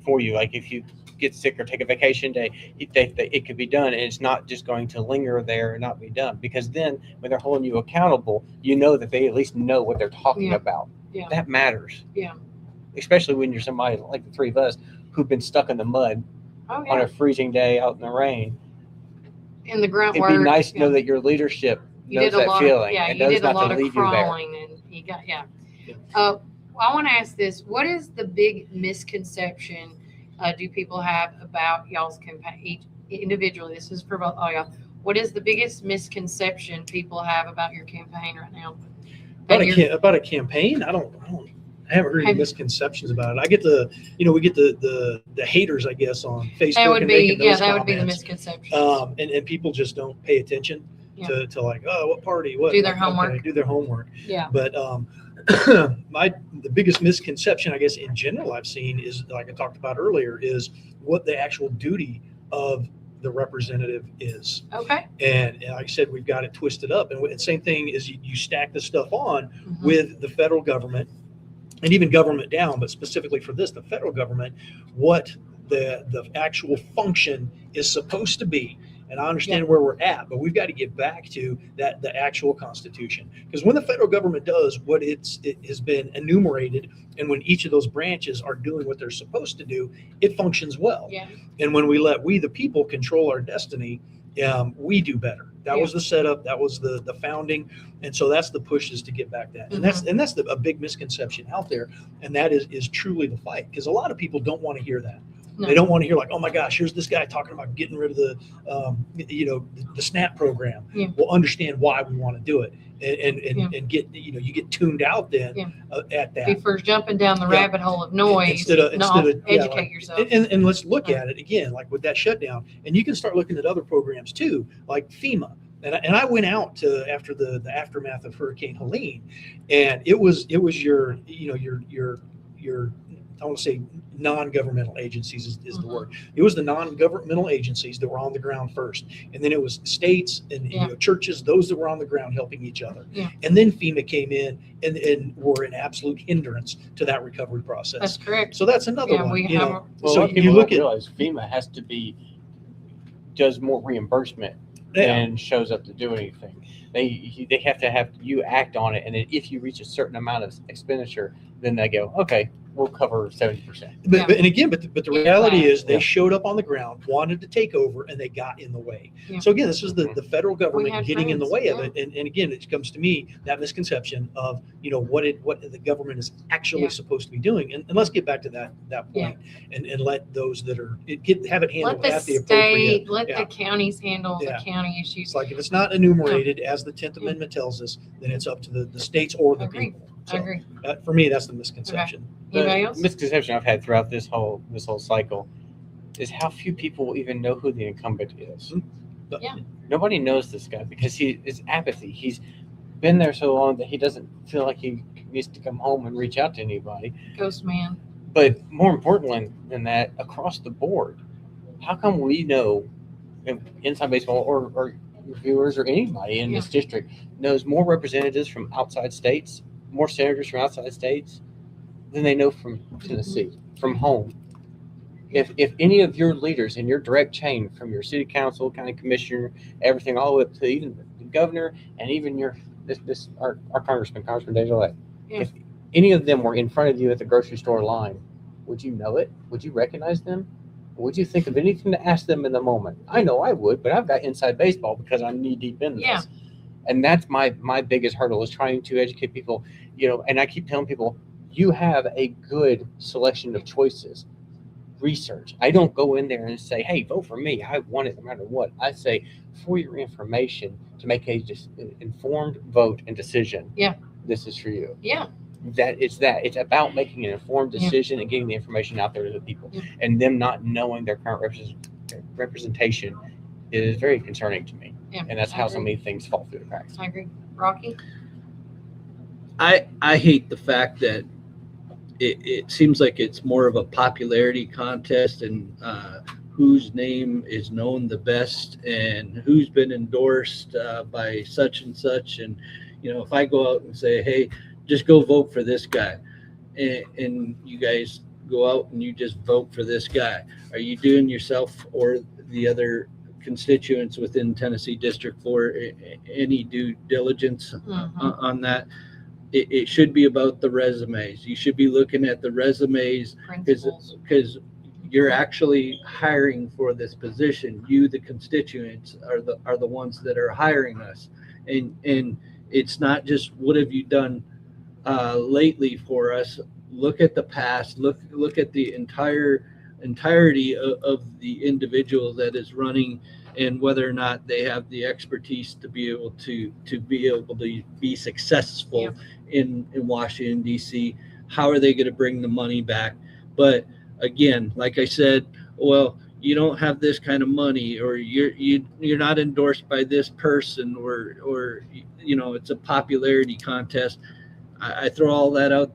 for you. Like if you get sick or take a vacation day, it could be done, and it's not just going to linger there and not be done. Because then when they're holding you accountable, you know that they at least know what they're talking about. That matters. Especially when you're somebody like the three of us who've been stuck in the mud on a freezing day out in the rain. In the grunt It'd work. be nice to know that your leadership knows that feeling and knows not to leave you there. And you got I want to ask this: what is the big misconception do people have about y'all's campaign individually? This is for both all y'all. What is the biggest misconception people have about your campaign right now? About a campaign? I haven't heard any misconceptions about it. I get we get the haters, I guess, on Facebook. That would be making those that would be the comments. misconception. And people just don't pay attention to like, oh, what party, what Do their homework. do their homework. Yeah. But the biggest misconception, I guess, in general I've seen is, like I talked about earlier, is what the actual duty of the representative is. Okay. And like I said, we've got it twisted up. And the same thing is you stack the stuff on with the federal government and even government down, but specifically for this, the federal government, what the actual function is supposed to be. And I understand where we're at, but we've got to get back to the actual Constitution. Because when the federal government does what it has been enumerated, and when each of those branches are doing what they're supposed to do, it functions well. Yeah. And when we let we the people control our destiny, we do better. That was the setup. That was the founding. And so that's the push, is to get back that. And that's a big misconception out there. And that is truly the fight. Because a lot of people don't want to hear that. No. They don't want to hear like, oh my gosh, here's this guy talking about getting rid of the SNAP program. Yeah. We'll understand why we want to do it, and get you get tuned out then at that. Be first jumping down the rabbit hole of noise instead of educate yourself. And let's look at it again, like with that shutdown, and you can start looking at other programs too, like FEMA. And I went out to after the aftermath of Hurricane Helene, and it was your I want to say non-governmental agencies is the Mhm. word. It was the non-governmental agencies that were on the ground first, and then it was states and Yeah. churches, those that were on the ground helping each other. Yeah. And then FEMA came in and were an absolute hindrance to that recovery process. That's correct. So that's another Yeah, one. we You have know, Well, a so lot of you people look don't at realize FEMA does more reimbursement than shows up to do anything. They have to have you act on it, and then if you reach a certain amount of expenditure, then they go, okay, we'll cover 70%. Yeah. But the Yeah, reality right. is they Yeah. showed up on the ground, wanted to take over, and they got in the way. Yeah. So again, this is the federal We government had getting in the friends, way of it. And again, it comes to me, that misconception of, what the government is actually Yeah. supposed to be doing. And let's get back to that point and let those that are, have it handled Let the at the appropriate. state, let Yeah. the counties handle Yeah. the county It's issues. like, if it's not enumerated as the 10th Yeah. Amendment tells us, then it's up to the states or the Agree. people. I So agree. for me, that's the misconception. Anybody The else? misconception I've had throughout this whole cycle is how few people even know who the incumbent is. But- Yeah. Nobody knows this guy because it's apathy. He's been there so long that he doesn't feel like he needs to come home and reach out to anybody. Ghost man. But more importantly than that, across the board, how come we know, Inside Baseball or viewers or anybody in this district knows more representatives from outside states, more senators from outside states than they know from Tennessee, from home? If any of your leaders in your direct chain, from your city council, county commissioner, everything, all the way up to even the governor and even our Congressman Desjardins, Yeah. if any of them were in front of you at the grocery store line, would you know it? Would you recognize them? Would you think of anything to ask them in the moment? I know I would, but I've got Inside Baseball because I'm knee deep in this. Yeah. And that's my biggest hurdle, is trying to educate people, and I keep telling people, you have a good selection of choices. Research. I don't go in there and say, hey, vote for me. I want it no matter what. I say, for your information, to make a just informed vote and decision. Yeah. This is for you. Yeah. It's about making an informed decision and getting the information out there to the people, and them not knowing their current representation is very concerning to me. Yeah. And that's I how agree. so many things fall through the cracks. I agree. Rocky? I hate the fact that it seems like it's more of a popularity contest, and whose name is known the best and who's been endorsed by such and such. And if I go out and say, hey, just go vote for this guy, and you guys go out and you just vote for this guy, are you doing yourself or the other constituents within Tennessee District 4 any due diligence on that? It should be about the resumes. You should be looking at the resumes, because you're actually hiring for this position. You, the constituents, are the ones that are hiring us, and it's not just what have you done lately for us. Look at the past. Look at the entirety of the individual that is running, and whether or not they have the expertise to be able to be successful in Washington, D.C. How are they going to bring the money back? But again, like I said, well, you don't have this kind of money, or you're not endorsed by this person, or it's a popularity contest. I throw all that out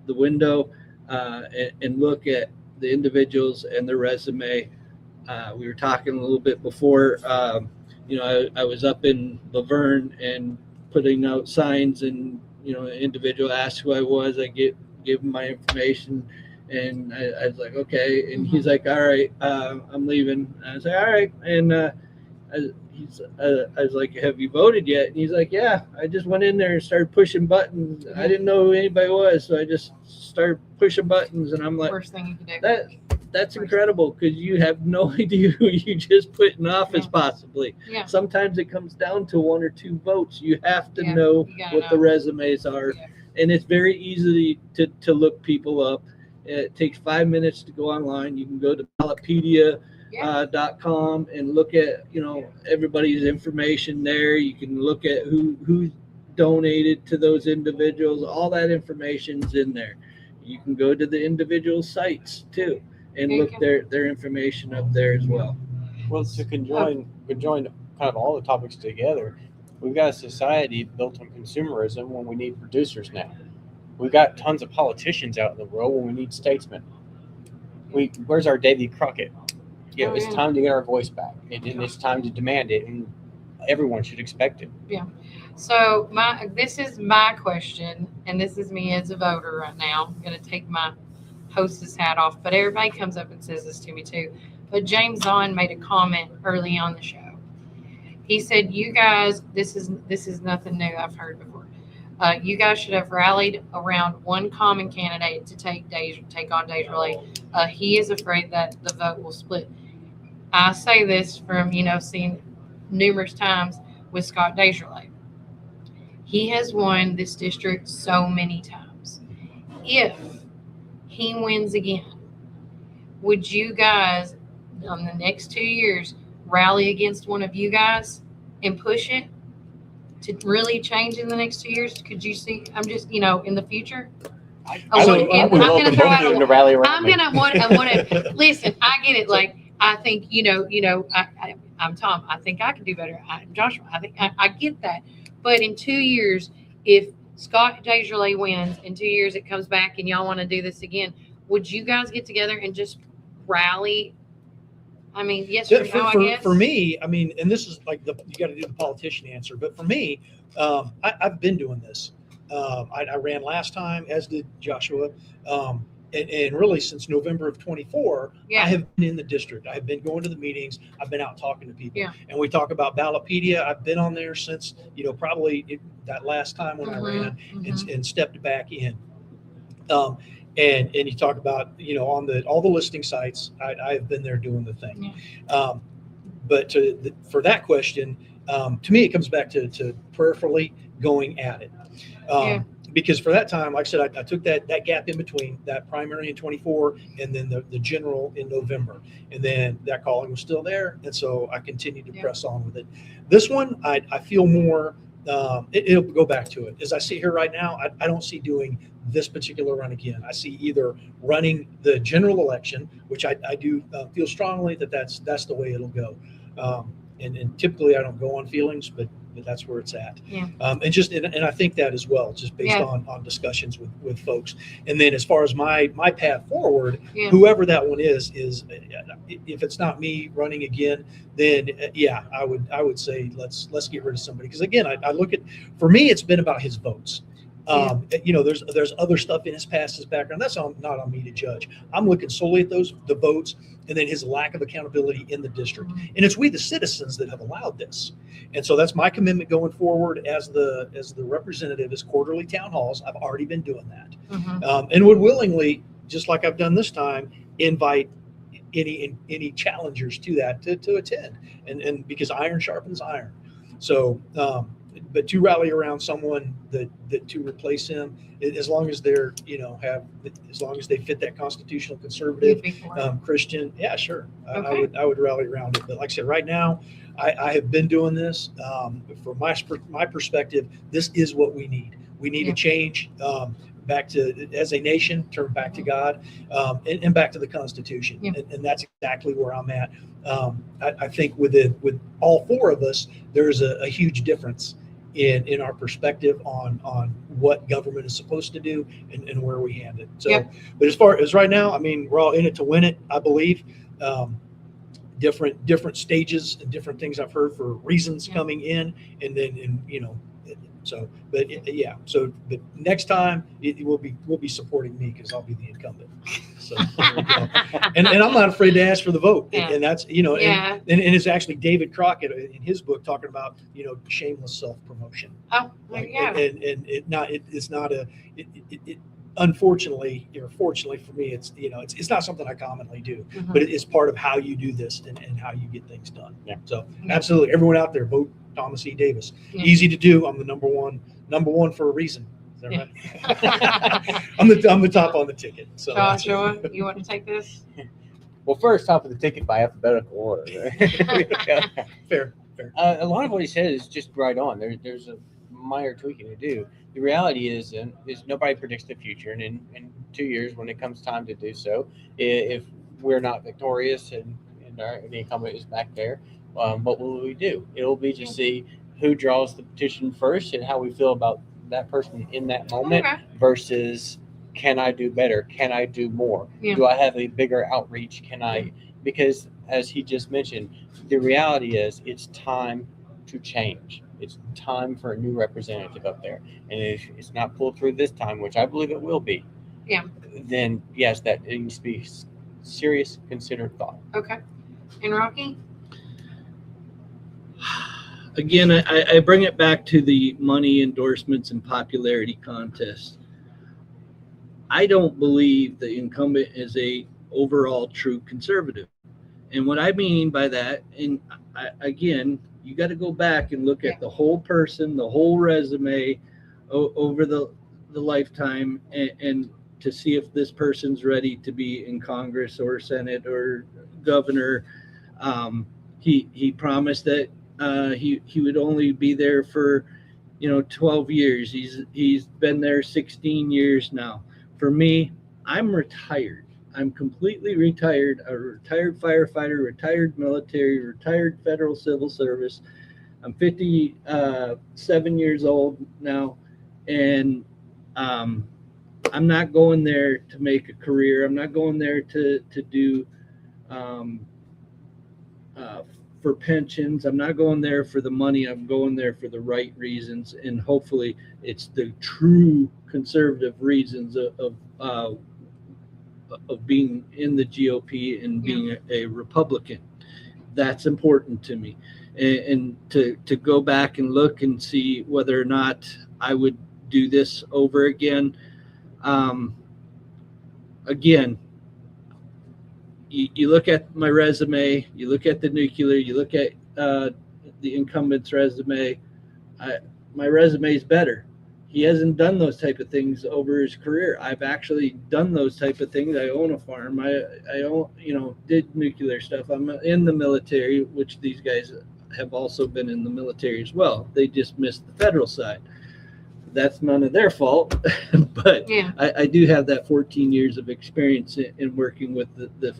the window and look at the individuals and their resume. We were talking a little bit before. I was up in Laverne and putting out signs, and an individual asked who I was. I give him my information, and I was like, okay. And he's like, all right, I'm leaving. And I was like, all right. And I was like, have you voted yet? And he's like, yeah, I just went in there and started pushing buttons. I didn't know who anybody was, so I just started pushing buttons. And I'm like, Worst thing you could do. that's incredible, because you have no idea who you just put in office, possibly. Yeah. Sometimes it comes down to 1 or 2 votes. You have to Yeah, know you gotta what the know. resumes are. Yeah. And it's very easy to look people up. It takes 5 minutes to go online. You can go to ballotpedia.com and look at everybody's information there. You can look at who donated to those individuals. All that information's in there. You can go to the individual sites too and Yeah, you look can. their information up there as well. Well, to conjoin kind of all the topics together, we've got a society built on consumerism when we need producers now. We've got tons of politicians out in the world when we need statesmen. Where's our Davy Crockett? It's time to get our voice back, and it's time to demand it, and everyone should expect it. Yeah. So this is my question, and this is me as a voter right now. I'm going to take my hostess hat off, but everybody comes up and says this to me too. But James Zahn made a comment early on the show. He said, "You guys, this is nothing new. I've heard before. You guys should have rallied around one common candidate to take on Desjardins. He is afraid that the vote will split." I say this from seeing numerous times with Scott Desjardins. He has won this district so many times. If he wins again, would you guys, on the next 2 years, rally against one of you guys and push it to really change in the next 2 years? Could you see? I'm just, in the future. I would welcome both of them to rally around me. I want to listen. I get it. Like, I think, I'm Tom. I think I can do better. Joshua, I think I get that. But in 2 years, if Scott Desjardins wins, in 2 years it comes back and y'all want to do this again, would you guys get together and just rally? I mean, yes or no, I guess. For me, I mean, and this is like you got to do the politician answer. But for me, I've been doing this. I ran last time, as did Joshua. And really since November of 24, I have been in the district. I've been going to the meetings. I've been out talking to people. And we talk about Ballotpedia. I've been on there since, probably that last time when I ran and stepped back in. And you talk about, on all the listing sites, I have been there doing the thing. But for that question, to me, it comes back to prayerfully going at it. Because for that time, like I said, I took that gap in between that primary in 24 and then the general in November. And then that calling was still there. And so I continued to press on with it. This one, I feel more, it'll go back to it. As I sit here right now, I don't see doing this particular run again. I see either running the general election, which I do feel strongly that's the way it'll go. And typically I don't go on feelings, but that's where it's at. And I think that as well, just based on discussions with folks. And then as far as my path forward, whoever that one is if it's not me running again, then I would say let's get rid of somebody. Because again, I look at, for me, it's been about his votes. There's other stuff in his past, his background. That's not on me to judge. I'm looking solely at the votes and then his lack of accountability in the district. And it's we, the citizens, that have allowed this. And so that's my commitment going forward as the representative, is quarterly town halls. I've already been doing that, and would willingly, just like I've done this time, invite any challengers to that to attend, and because iron sharpens iron. So. But to rally around someone that to replace him, as long as they're as long as they fit that constitutional conservative Christian, sure, okay. I would rally around it. But like I said, right now, I have been doing this from my perspective. This is what we need. We need to change back to, as a nation, turn back to God, and back to the Constitution, and that's exactly where I'm at. I think with all four of us, there's a huge difference in our perspective on what government is supposed to do and where we hand it. So, but as far as right now, I mean, we're all in it to win it, I believe. Different stages and different things I've heard for reasons coming in, and then so, but but next time we'll be supporting me, because I'll be the incumbent. So there we go. And I'm not afraid to ask for the vote. And that's and it's actually David Crockett in his book talking about shameless self-promotion. Oh, yeah. And it's not unfortunately or fortunately for me, it's not something I commonly do, but it is part of how you do this and how you get things done. So absolutely, everyone out there, vote Thomas E. Davis. Easy to do. I'm the number one for a reason. Is that right? I'm the top on the ticket. So Joshua, you want to take this? Well, first, top of the ticket by alphabetical order. Fair. A lot of what he said is just right on. There's a minor tweaking to do. The reality is nobody predicts the future, and in 2 years, when it comes time to do so, if we're not victorious and the incumbent is back there, what will we do? It'll be to see who draws the petition first and how we feel about that person in that moment Okay. versus can I do better? Can I do more? Yeah. Do I have a bigger outreach? Can I? Because as he just mentioned, the reality is it's time to change. It's time for a new representative up there. And if it's not pulled through this time, which I believe it will be, Yeah. then yes, that needs to be serious, considered thought. Okay. And Rocky? Again, I bring it back to the money endorsements and popularity contest. I don't believe the incumbent is a overall true conservative. And what I mean by that, and again, you got to go back and look at the whole person, the whole resume over the lifetime, and to see if this person's ready to be in Congress or Senate or governor. He promised that he would only be there for 12 years. He's been there 16 years now. For me, I'm retired. I'm completely retired, a retired firefighter, retired military, retired federal civil service. I'm 57 years old now, and I'm not going there to make a career. I'm not going there to do for pensions. I'm not going there for the money. I'm going there for the right reasons, and hopefully it's the true conservative reasons of being in the GOP and being a Republican. That's important to me. And to go back and look and see whether or not I would do this over again. Again, you look at my resume, you look at the nuclear, you look at the incumbent's resume. My resume is better. He hasn't done those type of things over his career. I've actually done those type of things. I own a farm. I own, did nuclear stuff. I'm in the military, which these guys have also been in the military as well. They just missed the federal side. That's none of their fault, but I do have that 14 years of experience in working with the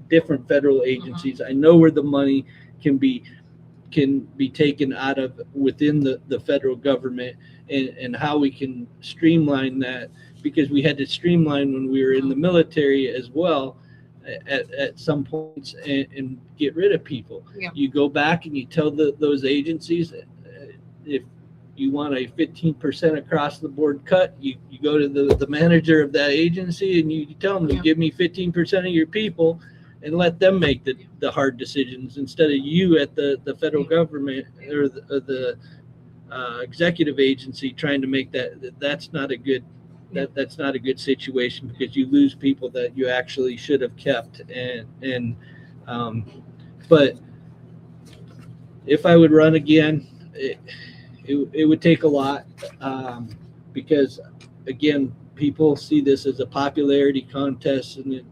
different federal agencies. I know where the money can be taken out of within the federal government, and how we can streamline that, because we had to streamline when we were in the military as well at some points, and get rid of people. You go back and you tell those agencies, if you want a 15% across the board cut, you go to the manager of that agency and you tell them, give me 15% of your people, and let them make the hard decisions instead of you at the federal government or the executive agency trying to make that. That's not a good that's not a good situation, because you lose people that you actually should have kept. And but if I would run again, it would take a lot, because again, people see this as a popularity contest, and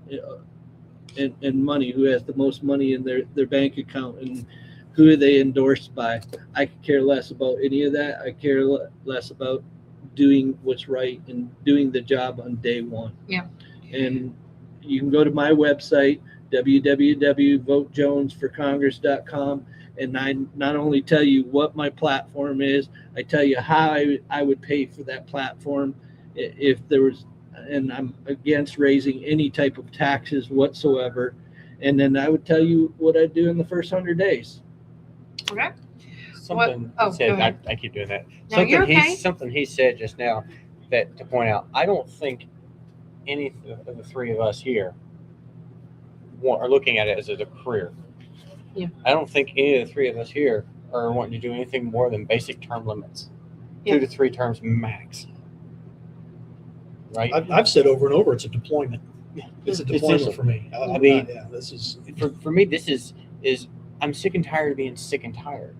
money, who has the most money in their bank account, and who are they endorsed by. I could care less about any of that. I care less about doing what's right and doing the job on day one. And you can go to my website, www.votejonesforcongress.com, and I not only tell you what my platform is, I tell you how I would pay for that platform if there was, and I'm against raising any type of taxes whatsoever. And then I would tell you what I do in the first 100 days. Okay. Something he said, I keep doing that. No, you're okay. Something he said just now that to point out, I don't think any of the three of us here are looking at it as a career. I don't think any of the three of us here are wanting to do anything more than basic term limits. 2 to 3 terms max. Right? I've said over and over, it's a deployment. It's a deployment for me. I mean, this is for me. This is I'm sick and tired of being sick and tired.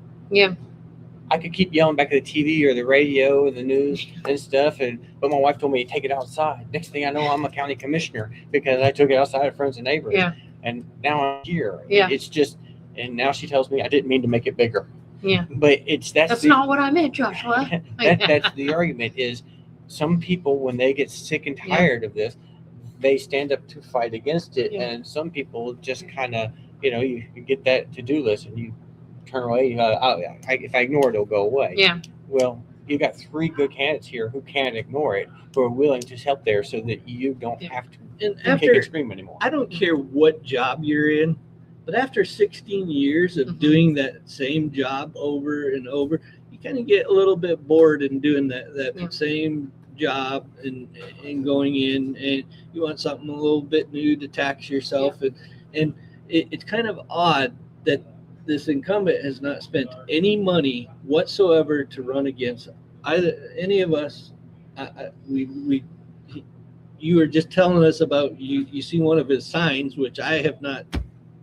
I could keep yelling back at the TV or the radio or the news and stuff, but my wife told me to take it outside. Next thing I know, I'm a county commissioner because I took it outside of friends and neighbors. And now I'm here. It's just, and now she tells me I didn't mean to make it bigger. But that's not what I meant, Joshua. That's the argument. Is some people, when they get sick and tired of this, they stand up to fight against it, and some people just kind of, you get that to-do list and you turn away. If I ignore it, it'll go away. Well, you got three good candidates here who can't ignore it, who are willing to help there so that you don't have to And kick after, and scream anymore. I don't care what job you're in, but after 16 years of Mhm. doing that same job over and over, you kind of get a little bit bored in doing that Yeah. same job and going in, and you want something a little bit new to tax yourself. And it's kind of odd that this incumbent has not spent any money whatsoever to run against either any of us. You were just telling us about you see one of his signs, which I have not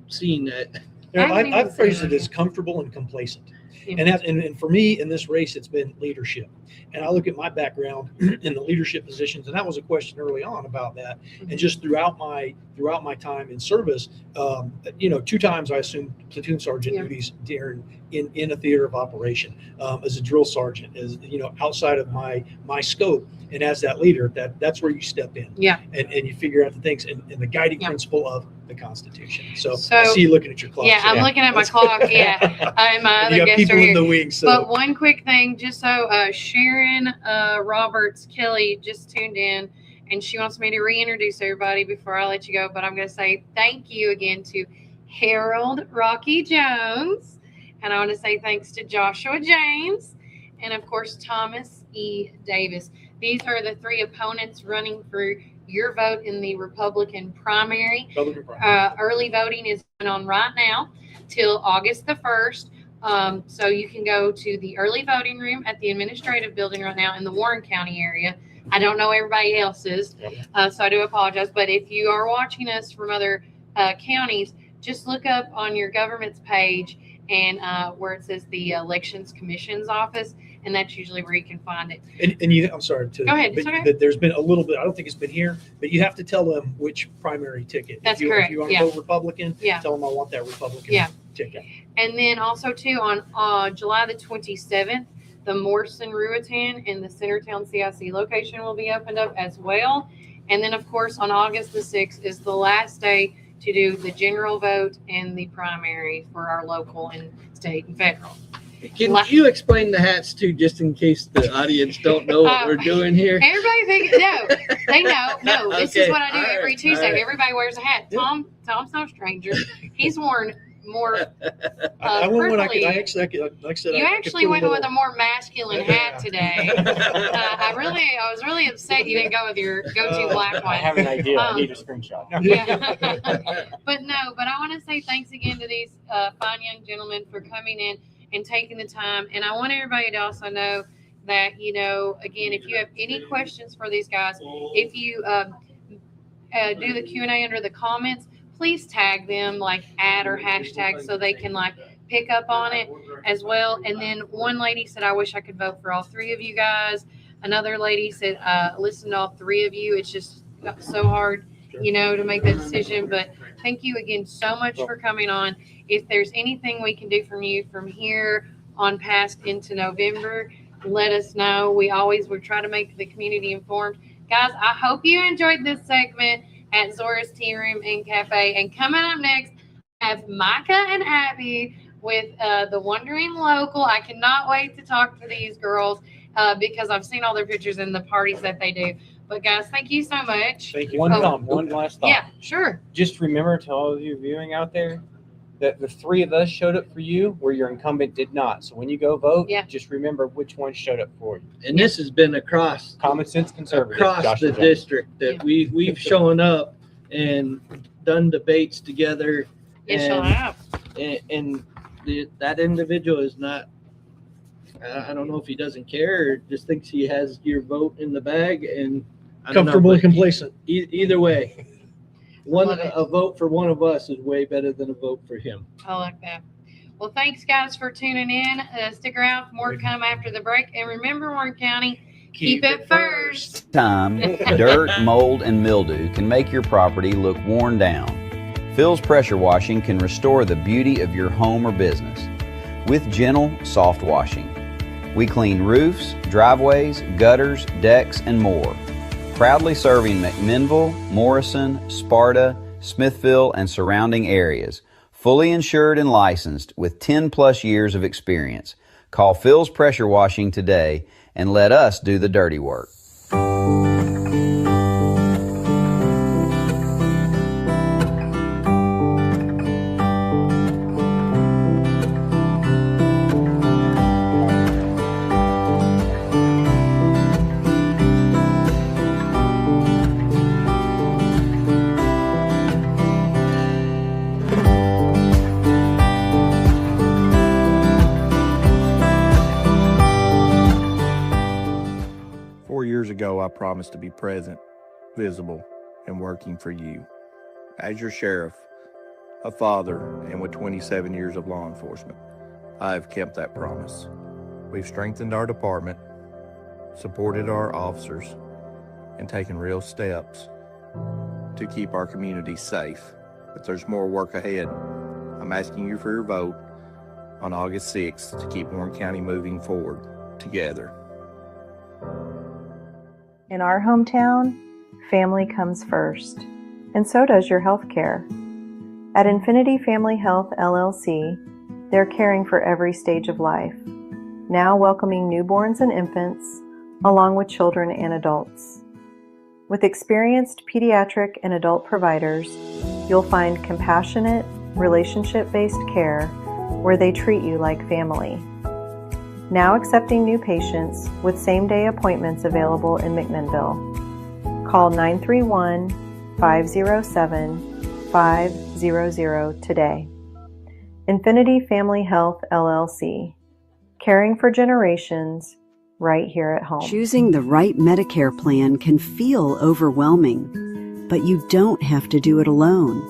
seen that. You know, I haven't even I've phrased seen it it. as comfortable and complacent. Yeah. And for me in this race, it's been leadership. And I look at my background in the leadership positions, and that was a question early on about that. And just throughout my time in service, 2 times I assumed platoon sergeant Yeah. duties during in a theater of operation as a drill sergeant, as outside of my scope. And as that leader, that's where you step in. Yeah. And you figure out the things and the guiding Yeah. principle of the Constitution. So I So- see you looking at your clock. Yeah, so I'm looking at my that's- clock. Yeah, and my And other you got guests people are in here. the wings. So But one quick thing, just so Sharon Roberts Kelly just tuned in, and she wants me to reintroduce everybody before I let you go. But I'm going to say thank you again to Harold Rocky Jones, and I want to say thanks to Joshua James, and of course Thomas E. Davis. These are the 3 opponents running for your vote in the Republican primary. Republican primary. Early voting is going on right now till August the 1st. So you can go to the early voting room at the administrative building right now in the Warren County area. I don't know everybody else's, so I do apologize. But if you are watching us from other counties, just look up on your government's page and where it says the Elections Commission's office, and that's usually where you can find it. And I'm sorry to Go ahead, but it's okay. that there's been a little bit. I don't think it's been here, but you have to tell them which primary ticket. That's if you, correct, If you want to yeah. vote Republican, Yeah. tell them I want that Republican Yeah. ticket. And then also too on July the 27th, the Morrison Ruatan in the Centertown CIC location will be opened up as well. And then of course on August the 6th is the last day to do the general vote and the primary for our local and state and federal. Can you explain the hats too, just in case the audience don't know what we're doing here? Everybody thinks no, they know. No, this is Okay, what I do all right, every Tuesday. all right. Everybody wears a hat. Tom's no stranger. He's worn more. I went when I could. purpley. Like I said, You I could actually put went a with a little- more masculine hat today. I was really upset you didn't go with your go-to black I one. have an idea. I need a screenshot. Yeah. But I want to say thanks again to these fine young gentlemen for coming in and taking the time. And I want everybody to also know that, again, if you have any questions for these guys, if you do the Q&A under the comments, please tag them like @ or hashtag so they can pick up on it as well. And then one lady said, I wish I could vote for all 3 of you guys. Another lady said, listen to all 3 of you. It's just so hard, to make that decision. But thank you again so much for coming on. If there's anything we can do from you from here on past into November, let us know. We try to make the community informed. Guys, I hope you enjoyed this segment at Zora's Tea Room and Cafe. And coming up next, I have Micah and Abby with the Wandering Local. I cannot wait to talk to these girls because I've seen all their pictures and the parties that they do. But guys, thank you so much. Thank you. One for last thought. Yeah, sure. Just remember to all of you viewing out there that the 3 of us showed up for you where your incumbent did not. So when you go vote, Yeah. just remember which one showed up for you. And this has been across Common sense conservative. across Joshua the Jones. district that we've shown up and done debates together. Yes, you'll And- have. And that individual is not, I don't know if he doesn't care or just thinks he has your vote in the bag, and I don't know, comfortable and but complacent. either way, Love it. a vote for one of us is way better than a vote for him. I like that. Well, thanks, guys, for tuning in. Stick around for more to come after the break. And remember, Warren County, keep it first. Time, dirt, mold, and mildew can make your property look worn down. Phil's Pressure Washing can restore the beauty of your home or business with gentle, soft washing. We clean roofs, driveways, gutters, decks, and more. Proudly serving McMinnville, Morrison, Sparta, Smithville, and surrounding areas. Fully insured and licensed with 10 plus years of experience. Call Phil's Pressure Washing today and let us do the dirty work. 4 years ago, I promised to be present, visible, and working for you. As your sheriff, a father, and with 27 years of law enforcement, I have kept that promise. We've strengthened our department, supported our officers, and taken real steps to keep our community safe. But there's more work ahead. I'm asking you for your vote on August 6th to keep Warren County moving forward together. In our hometown, family comes first, and so does your health care. At Infinity Family Health LLC, they're caring for every stage of life, now welcoming newborns and infants, along with children and adults. With experienced pediatric and adult providers, you'll find compassionate, relationship-based care where they treat you like family. Now accepting new patients with same-day appointments available in McMinnville. Call 931-507-500 today. Infinity Family Health LLC, caring for generations right here at home. Choosing the right Medicare plan can feel overwhelming, but you don't have to do it alone.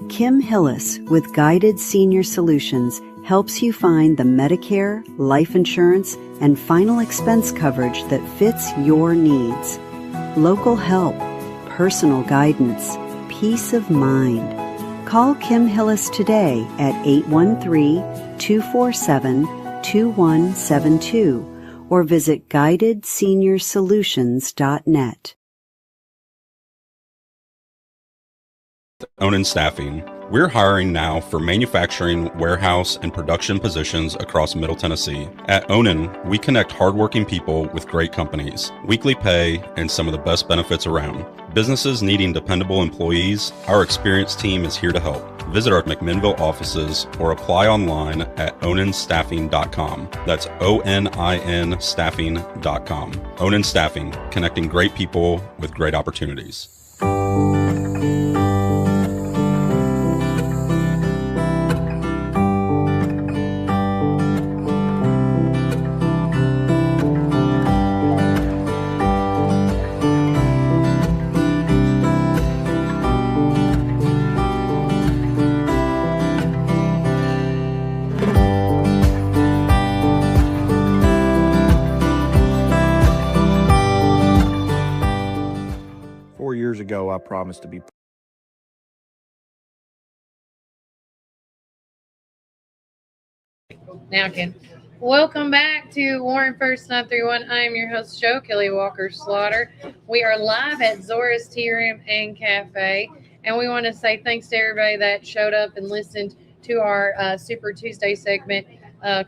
Kim Hillis with Guided Senior Solutions helps you find the Medicare, life insurance, and final expense coverage that fits your needs. Local help, personal guidance, peace of mind. Call Kim Hillis today at 813-247-2172 or visit guidedseniorsolutions.net. Onan Staffing. We're hiring now for manufacturing, warehouse, and production positions across Middle Tennessee. At Onan, we connect hardworking people with great companies, weekly pay, and some of the best benefits around. Businesses needing dependable employees, our experienced team is here to help. Visit our McMinnville offices or apply online at onanstaffing.com. That's ONIN staffing.com. Onan Staffing, connecting great people with great opportunities. 4 years ago, I promised to be Now, Ken. Welcome back to Warren First 931. I am your host, Joe Kelly Walker Slaughter. We are live at Zora's Tea Room and Cafe, and we want to say thanks to everybody that showed up and listened to our Super Tuesday segment,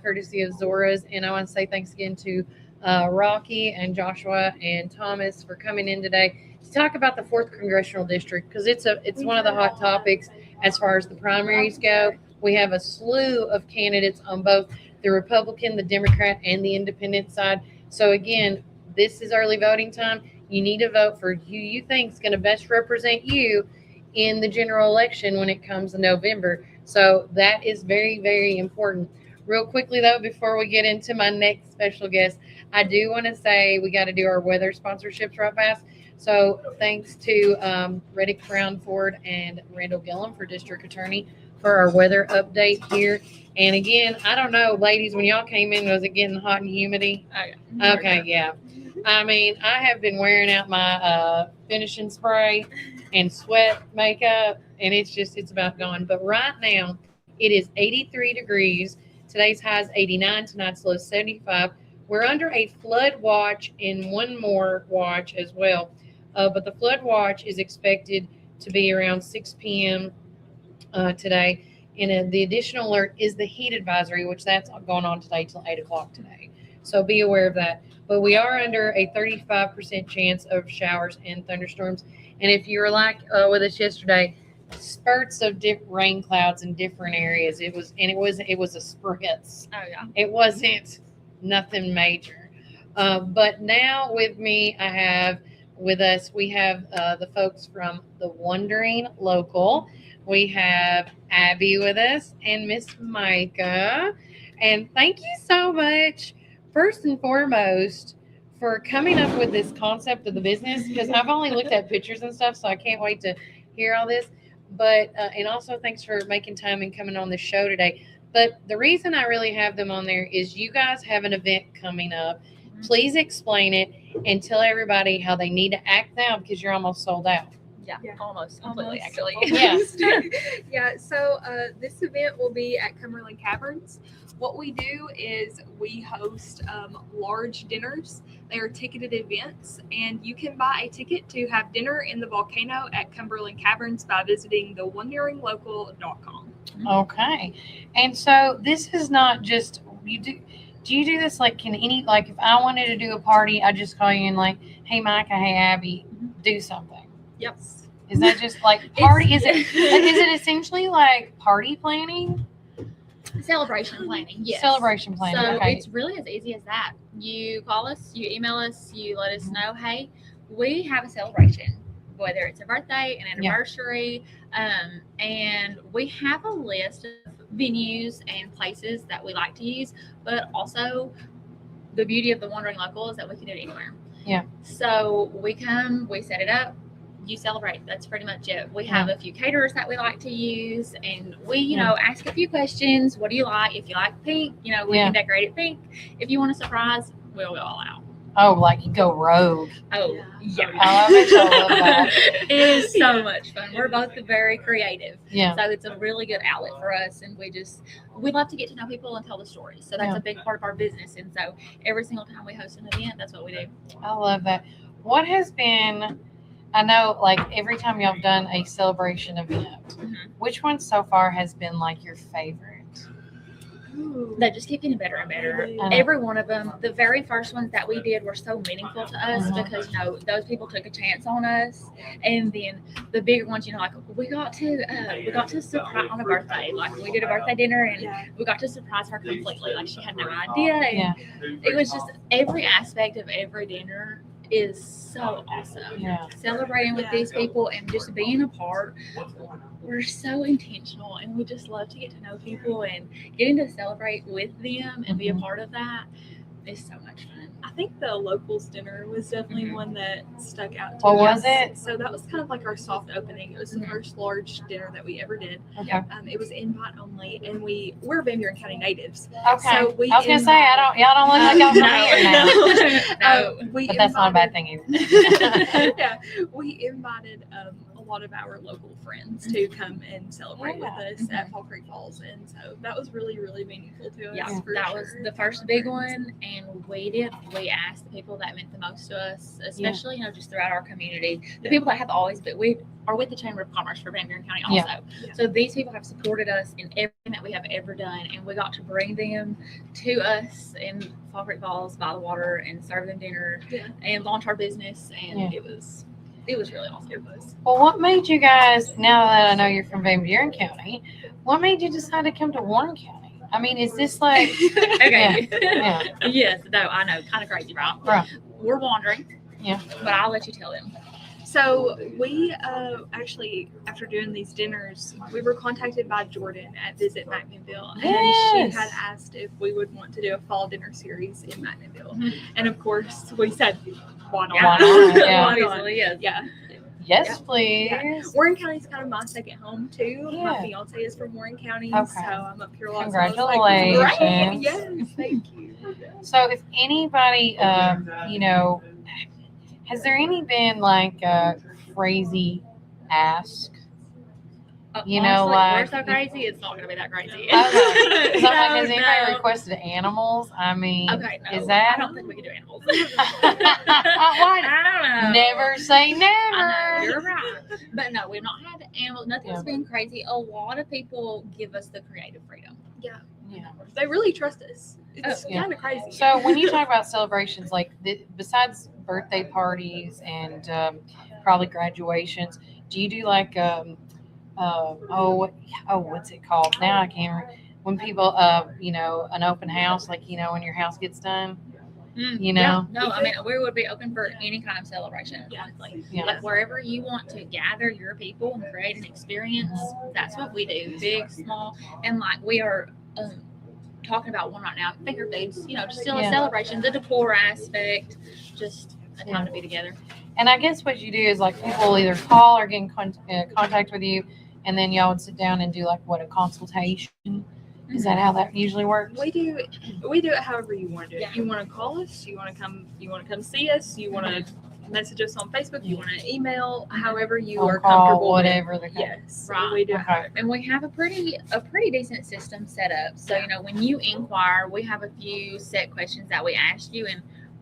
courtesy of Zora's. And I want to say thanks again to Rocky and Joshua and Thomas for coming in today to talk about the 4th Congressional District, because it's one of the hot topics as far as the primaries go. We have a slew of candidates on both the Republican, the Democrat, and the independent side. So again, this is early voting time. You need to vote for who you think is going to best represent you in the general election when it comes to November. So that is very, very important. Real quickly, though, before we get into my next special guest, I do want to say we got to do our weather sponsorships right fast. So thanks to Reddick Brown Ford and Randall Gillum for District Attorney for our weather update here. And again, I don't know, ladies, when y'all came in, was it getting hot and humidity? Okay, yeah. I mean, I have been wearing out my finishing spray and sweat makeup, and it's about gone. But right now, it is 83 degrees. Today's high is 89, tonight's low is 75. We're under a flood watch and one more watch as well. But the flood watch is expected to be around 6 p.m. Today. And the additional alert is the heat advisory, which that's going on today till 8 o'clock today. So be aware of that. But we are under a 35% chance of showers and thunderstorms. And if you were like with us yesterday, spurts of rain clouds in different areas. It was a spritz. Oh yeah. It wasn't nothing major. But now with me, we have the folks from the Wandering Local. We have Abby with us and Miss Micah. And thank you so much, first and foremost, for coming up with this concept of the business, because I've only looked at pictures and stuff, so I can't wait to hear all this. But and also thanks for making time and coming on the show today. But the reason I really have them on there is you guys have an event coming up. Please explain it and tell everybody how they need to act now, because you're almost sold out. Yeah, almost completely, actually. Yes. Yeah, so this event will be at Cumberland Caverns. What we do is we host large dinners. They are ticketed events, and you can buy a ticket to have dinner in the volcano at Cumberland Caverns by visiting thewonderinglocal.com. Okay. And so this is not just you do. Do you do this like if I wanted to do a party, I just call you and like, hey Micah, hey Abby, do something. Yep. Is that just like party? Is it essentially like party planning? Celebration planning, yes. Celebration planning. So Okay. it's really as easy as that. You call us, you email us, you let us know, hey, we have a celebration, whether it's a birthday, an anniversary, and we have a list of venues and places that we like to use, but also the beauty of the Wandering Local is that we can do it anywhere. Yeah. So we come, we set it up, you celebrate. That's pretty much it. We have a few caterers that we like to use, and we, ask a few questions. What do you like? If you like pink, we can decorate it pink. If you want a surprise, we'll go all out. Oh, like you go rogue. Oh, yeah. I love that. It is so much fun. We're both very creative. Yeah. So it's a really good outlet for us, and we love to get to know people and tell the stories. So that's a big part of our business. And so every single time we host an event, that's what we do. I love that. What has been, I know like every time y'all have done a celebration event, which one so far has been like your favorite? They just keep getting better and better. Every one of them. The very first ones that we did were so meaningful to us because those people took a chance on us. And then the bigger ones, like we got to surprise on a birthday. Like we did a birthday dinner and we got to surprise her completely. Like she had no idea. And it was just every aspect of every dinner is so awesome. Yeah. Celebrating with these people and just being a part. We're so intentional, and we just love to get to know people, and getting to celebrate with them and be a part of that is so much fun. I think the locals dinner was definitely one that stuck out to What us. was it? So that was kind of like our soft opening. It was the first large dinner that we ever did. Okay. It was invite only, and we're Van Buren County natives. Okay. So I was gonna say y'all don't look like y'all from here now. But that's not a bad thing either. Yeah, we invited a lot of our local friends to come and celebrate with us at Fall Creek Falls, and so that was really, really meaningful to us. Yeah, that was the first big one, and we asked the people that meant the most to us, especially just throughout our community. The people that have always been, we are with the Chamber of Commerce for Van Buren County also. Yeah. So these people have supported us in everything that we have ever done, and we got to bring them to us in Fall Creek Falls by the water and serve them dinner and launch our business, and it was really awesome. It was. Well, what made you guys, now that I know you're from Van Buren County, what made you decide to come to Warren County? I mean, is this like... Okay. Yeah. Yes, no, I know. Kind of crazy, right? Right. We're wandering. Yeah. But I'll let you tell them. So we actually, after doing these dinners, we were contacted by Jordan at Visit McMinnville, and she had asked if we would want to do a fall dinner series in McMinnville. And of course, we said, why not? Why not? Yeah. Obviously, yes. Yeah. Yes, please. Yeah. Warren County is kind of my second home too. Yeah. My fiance is from Warren County, Okay. so I'm up here a lot. Congratulations. So I was like, great. Yes, thank you. So if anybody, has there been like a crazy ask? Honestly, we're so crazy, it's not going to be that crazy. Okay. 'Cause I'm like, has anybody requested animals? I mean, is that? I don't think we can do animals. Why? I don't know. Never say never. I know, you're right. But no, we've not had animals. Nothing's been crazy. A lot of people give us the creative freedom. Yeah. Yeah. They really trust us. It's Yeah. kind of crazy. So when you talk about celebrations, like besides birthday parties and probably graduations, do you do like what's it called? Now I can't remember. When people an open house, like when your house gets done, Yeah, no, I mean, we would be open for any kind of celebration, honestly. Yeah. Like wherever you want to gather your people and create an experience, that's what we do, big, small, and like we are talking about one right now, finger foods, just still a celebration, the decor aspect, just a time to be together. And I guess what you do is like people either call or get in contact with you, and then y'all would sit down and do like a consultation. Is that how that usually works? We do it however you want to do it. Yeah. You want to call us, you want to come see us, you want to message us on Facebook, you want to email, however you Phone are call, comfortable whatever with. the Yes, Right. we do. Okay. And we have a pretty decent system set up. So, when you inquire, we have a few set questions that we ask you, and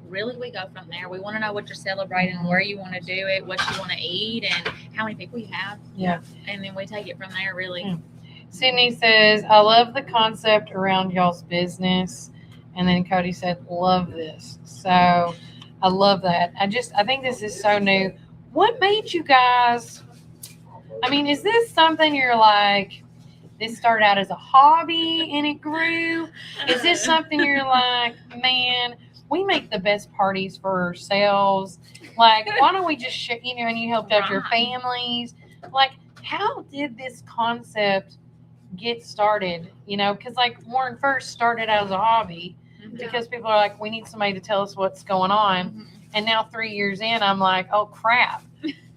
really we go from there. We want to know what you're celebrating, where you want to do it, what you want to eat, and how many people you have. Yeah. And then we take it from there, really. Yeah. Sydney says, I love the concept around y'all's business. And then Cody said, love this. So I love that. I think this is so new. What made you guys, is this something you're like, this started out as a hobby and it grew? Is this something you're like, man, we make the best parties for ourselves? Like, why don't we just share, and you helped out your families? Like, how did this concept get started? Because like Warren first started out as a hobby because people are like, we need somebody to tell us what's going on. And now 3 years in, I'm like, oh crap,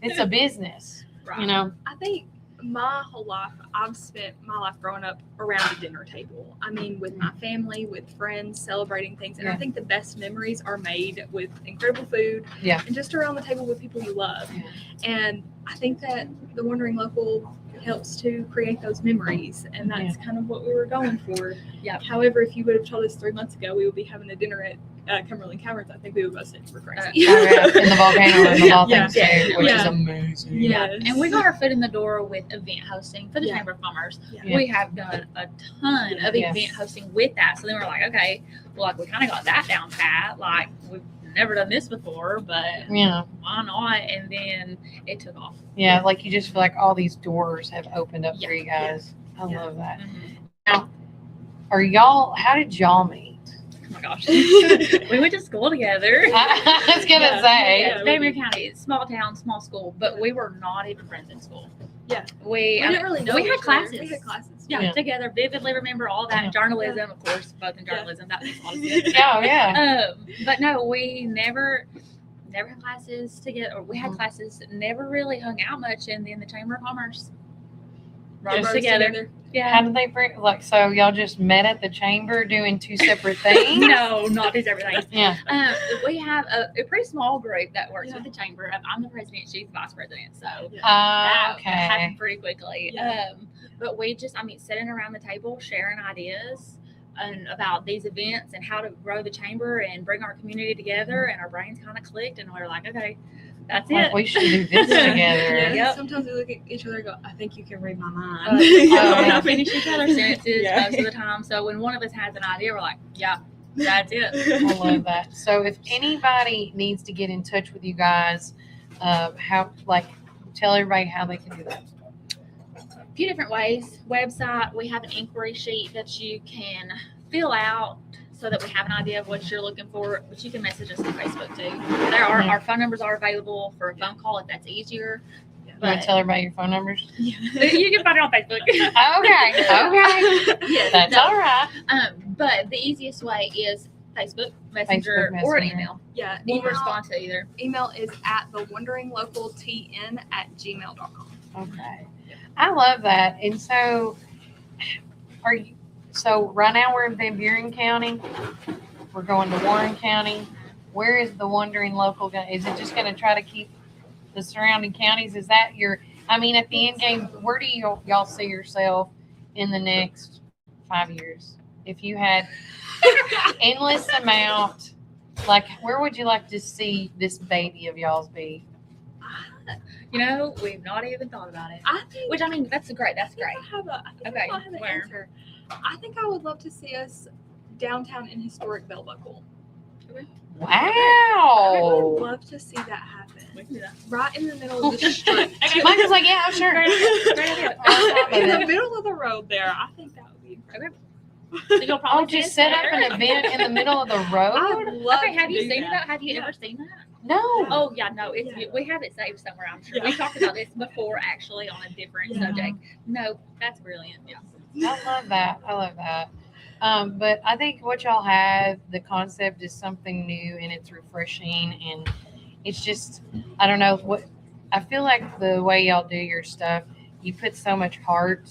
it's a business. Right. I think my whole life, I've spent my life growing up around a dinner table. With my family, with friends, celebrating things. And I think the best memories are made with incredible food and just around the table with people you love. And I think that the Wandering Local helps to create those memories, and that's kind of what we were going for. Yeah. However, if you would have told us 3 months ago we would be having a dinner at Cumberland Caverns, I think we would both say we're crazy. In the volcano room of all things, Yeah. which is Yeah. amazing. Yes. And we got our foot in the door with event hosting for the Yeah. Chamber of Commerce. Yeah. We have done a ton of Yes. event hosting with that. So then we're like, okay, well, like we kind of got that down pat. Like we've never done this before, but Yeah. why not? And then it took off. Yeah, like you just feel like all these doors have opened up for you Yeah. guys. I Yeah. love that. Mhm. Now, how did y'all meet? Oh my gosh. We went to school together. I was going to say. Yeah, Fairmere County, it's small town, small school, but we were not even friends in school. Yeah. We didn't really know we each had other. classes. We had classes. Yeah, together, vividly remember all that. Yeah. Journalism, of course, both in journalism. That was awesome. Oh, yeah. But no, we never had classes together. Or we had classes, never really hung out much, and then the Chamber of Commerce brought us Brought us together. Yeah. How did they bring, so y'all just met at the chamber doing two separate things? No, not these everything. Yeah. We have a pretty small group that works Yeah. with the chamber. I'm the president, she's the vice president, so Ah, that okay. happened pretty quickly. Yeah. But we just, sitting around the table, sharing ideas and about these events and how to grow the chamber and bring our community together, and our brains kind of clicked, and we were like, okay, that's Like, it. we should do this together. Yeah. Yep. Sometimes we look at each other and go, I think you can read my mind. Oh, yeah. we finish each other's sentences Yeah. most of the time. So when one of us has an idea, we're like, yeah, that's it. I love that. So if anybody needs to get in touch with you guys, tell everybody how they can do that. A few different ways. Website, we have an inquiry sheet that you can fill out so that we have an idea of what you're looking for, but you can message us on Facebook too. Our phone numbers are available for a phone call if that's easier. You want to tell everybody your phone numbers? You can find it on Facebook. Okay. Yes, That's all right. But the easiest way is Facebook Messenger, or an email. Yeah. We'll Email, respond to either. email is at thewanderingLocalTN@gmail.com. Okay. I love that. And so, right now we're in Van Buren County. We're going to Warren County. Where is the Wandering Local going? Is it just going to try to keep the surrounding counties? Is that at the end game, where do y'all see yourself in the next 5 years? If you had endless amount, where would you like to see this baby of y'all's be? We've not even thought about it. I think. That's great. That's great. I have Okay, an where? answer. I think I would love to see us downtown in historic belt buckle. Oh. I would Wow. love to see that happen. We can do that. Right in the middle of the street. Michael's like, yeah, sure. Great idea. In the middle of the road there. I think that would be incredible. So you'll probably Oh, see just us set up there. an event in the middle of the I road? would love Okay, have to you do seen that. that? Have you Yeah. ever seen that? No. Oh yeah, no. We have it saved somewhere. I'm sure. We Yeah. talked about this before, actually, on a different Yeah. subject. No, that's brilliant. Yeah. I love that. I love that. But I think what y'all have, the concept is something new and it's refreshing, and it's just, I don't know what, I feel like the way y'all do your stuff, you put so much heart,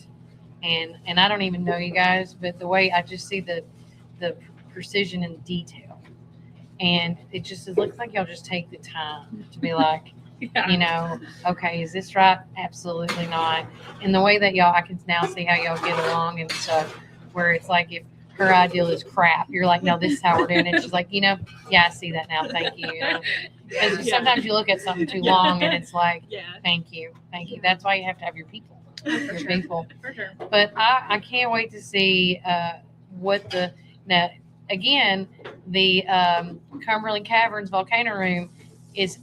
and I don't even know you guys, but the way I just see the precision and detail, and it looks like y'all just take the time to be like, Yeah. you know, okay, is this right? Absolutely not. And the way that y'all, I can now see how y'all get along and stuff, where it's like if her ideal is crap, you're like, no, this is how we're doing it. She's like, you know, yeah, I see that now. Thank you. Because sometimes you look at something too long and it's like, Yeah. thank you. Thank you. That's why you have to have your people. Your people. For sure. But I can't wait to see what now again, the Cumberland Caverns Volcano Room is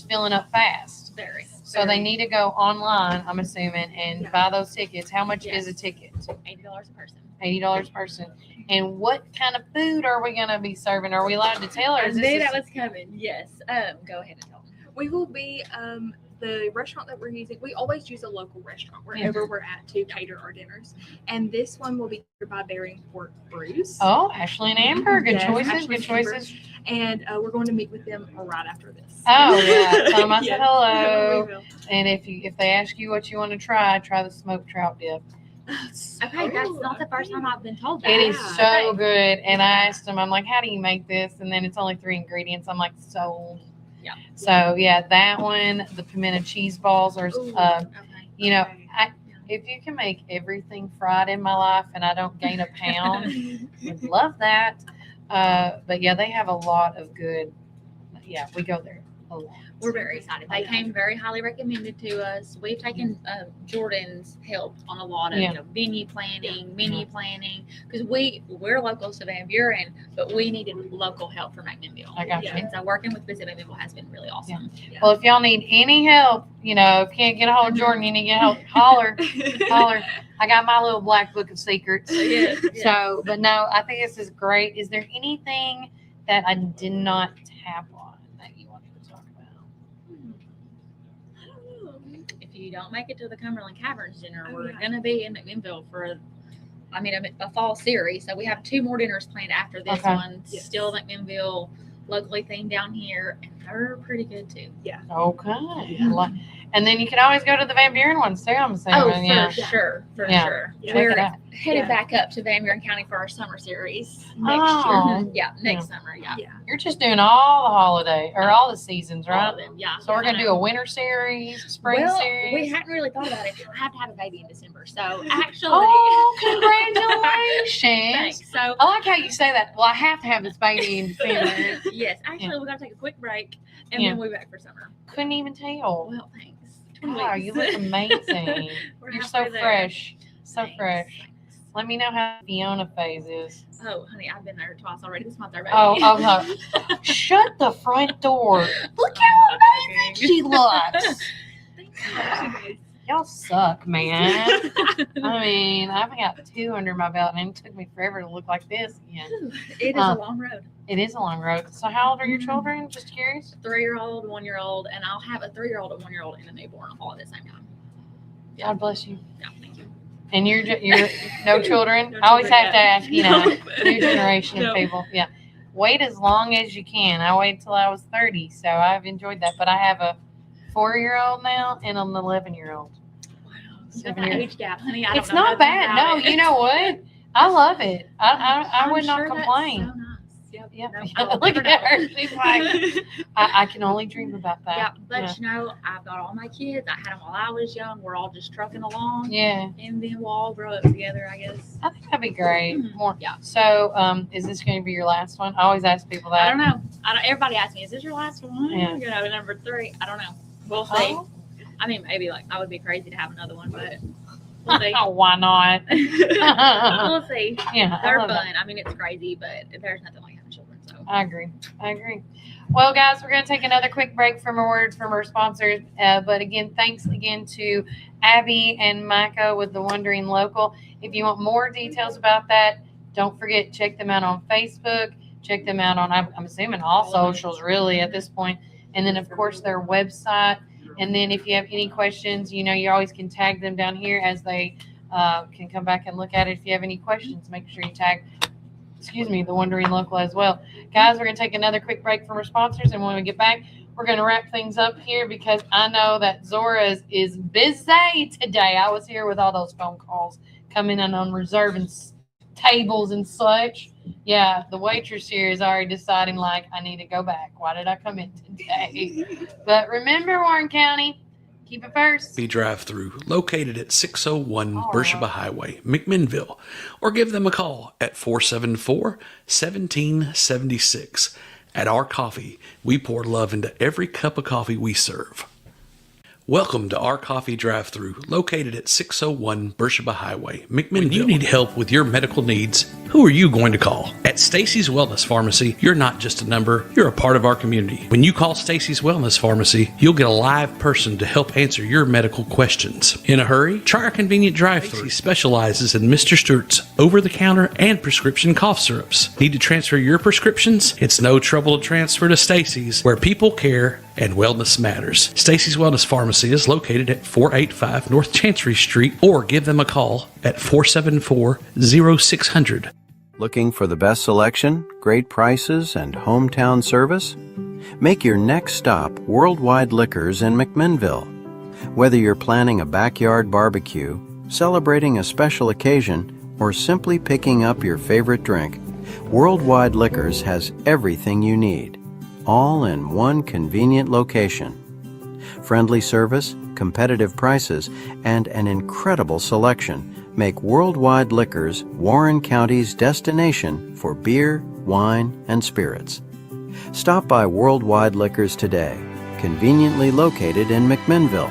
filling up fast. Very. So they need to go online, I'm assuming, and Yeah. buy those tickets. How much Yes. is a ticket? $80 a person. $80 a person. And what kind of food are we going to be serving? Are we allowed to tell, or I is knew this that was coming. Yes. Go ahead and tell them. We will be the restaurant that we're using. We always use a local restaurant wherever we're at to cater our dinners, and this one will be catered by Bearing Pork Brews. Oh, Ashley and Amber. Good Yes, choices. Ashley Good and Amber. choices. And we're going to meet with them right after this. Oh, yeah. Tell them I said Yes. hello. We will. And if they ask you what you want to try the smoked trout dip. Okay, that's not the first time I've been told that. It is Yeah. so Okay. good. And I asked them, I'm like, how do you make this? And then it's only 3 ingredients. I'm like, sold. Yeah. So yeah, that one, the pimento cheese balls are, Ooh. Okay. you know, Okay. if you can make everything fried in my life and I don't gain a pound, would love that. But yeah, they have a lot of good. Yeah, we go there a lot. We're very excited. They came very highly recommended to us. We've taken Jordan's help on a lot of Yeah. venue planning, menu planning, because we're locals to Van Buren, but we needed local help for McMinnville. I got you. And so working with Visit McMinnville has been really awesome. Well, if y'all need any help, can't get a hold of Jordan, you need to get help, holler. I got my little black book of secrets. Yeah. So, but no, I think this is great. Is there anything that I did not tap on that you wanted to talk about? I don't know. If you don't make it to the Cumberland Caverns dinner, Oh, we're yeah. going to be in McMinnville for a fall series. So we have 2 more dinners planned after this Okay. one. Yes. Still McMinnville, locally themed down here, and they're pretty good too. Okay. Yeah. And then you can always go to the Van Buren ones too, I'm assuming. Oh, yeah. for sure, for Yeah. sure. Yeah. Check We're it out. headed Yeah. back up to Van Buren County for our summer series next Oh. year. Yeah, next summer. Yeah, Yeah. You're just doing all the holiday or all the seasons, all right? of them. Yeah. So we're gonna do a winter series, spring well, series. we hadn't really thought about it. I have to have a baby in December, so actually. Oh, congratulations! Thanks. So I like how you say that. Well, I have to have this baby in December. yes, actually, we're gonna take a quick break and Yeah. then we'll be back for summer. Couldn't even tell. Well, thanks. Wow, you look amazing. We're You're so halfway there. fresh. So Thanks, fresh. thanks. Let me know how the Fiona phase is. Oh, honey, I've been there twice already. This is my third baby. Oh, shut the front door. Look how amazing she looks. Thanks. Y'all suck, man. I mean, I've got 2 under my belt, and it took me forever to look like this again. It is a long road. It is a long road. So, how old are your children? Just curious. 3-year-old, 1-year-old, and I'll have a 3-year-old, a 1-year-old, and a newborn all at the same time. God bless you. Yeah, thank you. And you're no children. No I always children have to yet. ask, new No. generation No. of people. Yeah, wait as long as you can. I waited till I was 30, so I've enjoyed that. But I have a 4-year-old now and an 11-year-old. Wow. 7 That years. age gap, honey. I It's don't know not nothing bad. about No, it. you know what? I love it. I I'm would not sure that's complain. so nice. Yep. Yeah. No, I'll Look never at know. her. She's like, I can only dream about that. Yeah, but I've got all my kids. I had them while I was young. We're all just trucking along, Yeah. and then we'll all grow up together, I guess. I think that'd be great. Mhm. More. Yeah. So, is this going to be your last one? I always ask people that. I don't know. Everybody asks me, "Is this your last one?" Yeah. You know, number 3. I don't know. We'll see. Oh, I mean, maybe I would be crazy to have another one, but We'll see. Why not? We'll see. Yeah, I They're love fun. that. I mean, it's crazy, but there's nothing like having children. So I agree. Well, guys, we're going to take another quick break from a word from our sponsors. But again, thanks again to Abby and Micah with the Wondering Local. If you want more details about that, don't forget, check them out on Facebook. Check them out on, I'm assuming, all socials really at this point. And then, of course, their website. And then if you have any questions, you always can tag them down here as they can come back and look at it. If you have any questions, make sure you tag the Wondering Local as well. Guys, we're going to take another quick break from our sponsors, and when we get back, we're going to wrap things up here because I know that Zora is busy today. I was here with all those phone calls coming in on reserving tables and such. Yeah, the waitress here is already deciding, like, I need to go back. Why did I come in today? But remember, Warren County, keep it first. Be drive-through located at 601 Beersheba Highway, McMinnville, or give them a call at 474-1776. At Our Coffee, we pour love into every cup of coffee we serve. Welcome to Our Coffee Drive-Thru, located at 601 Beersheba Highway, McMinnville. When you need help with your medical needs, who are you going to call? At Stacy's Wellness Pharmacy, you're not just a number, you're a part of our community. When you call Stacy's Wellness Pharmacy, you'll get a live person to help answer your medical questions. In a hurry? Try our convenient drive-thru. Stacy specializes in Mr. Stewart's over-the-counter and prescription cough syrups. Need to transfer your prescriptions? It's no trouble to transfer to Stacy's, where people care and wellness matters. Stacy's Wellness Pharmacy is located at 485 North Chancery Street, or give them a call at 474-0600. Looking for the best selection, great prices, and hometown service? Make your next stop Worldwide Liquors in McMinnville. Whether you're planning a backyard barbecue, celebrating a special occasion, or simply picking up your favorite drink, Worldwide Liquors has everything you need, all in one convenient location. Friendly service, competitive prices, and an incredible selection make Worldwide Liquors Warren County's destination for beer, wine, and spirits. Stop by Worldwide Liquors today, conveniently located in McMinnville.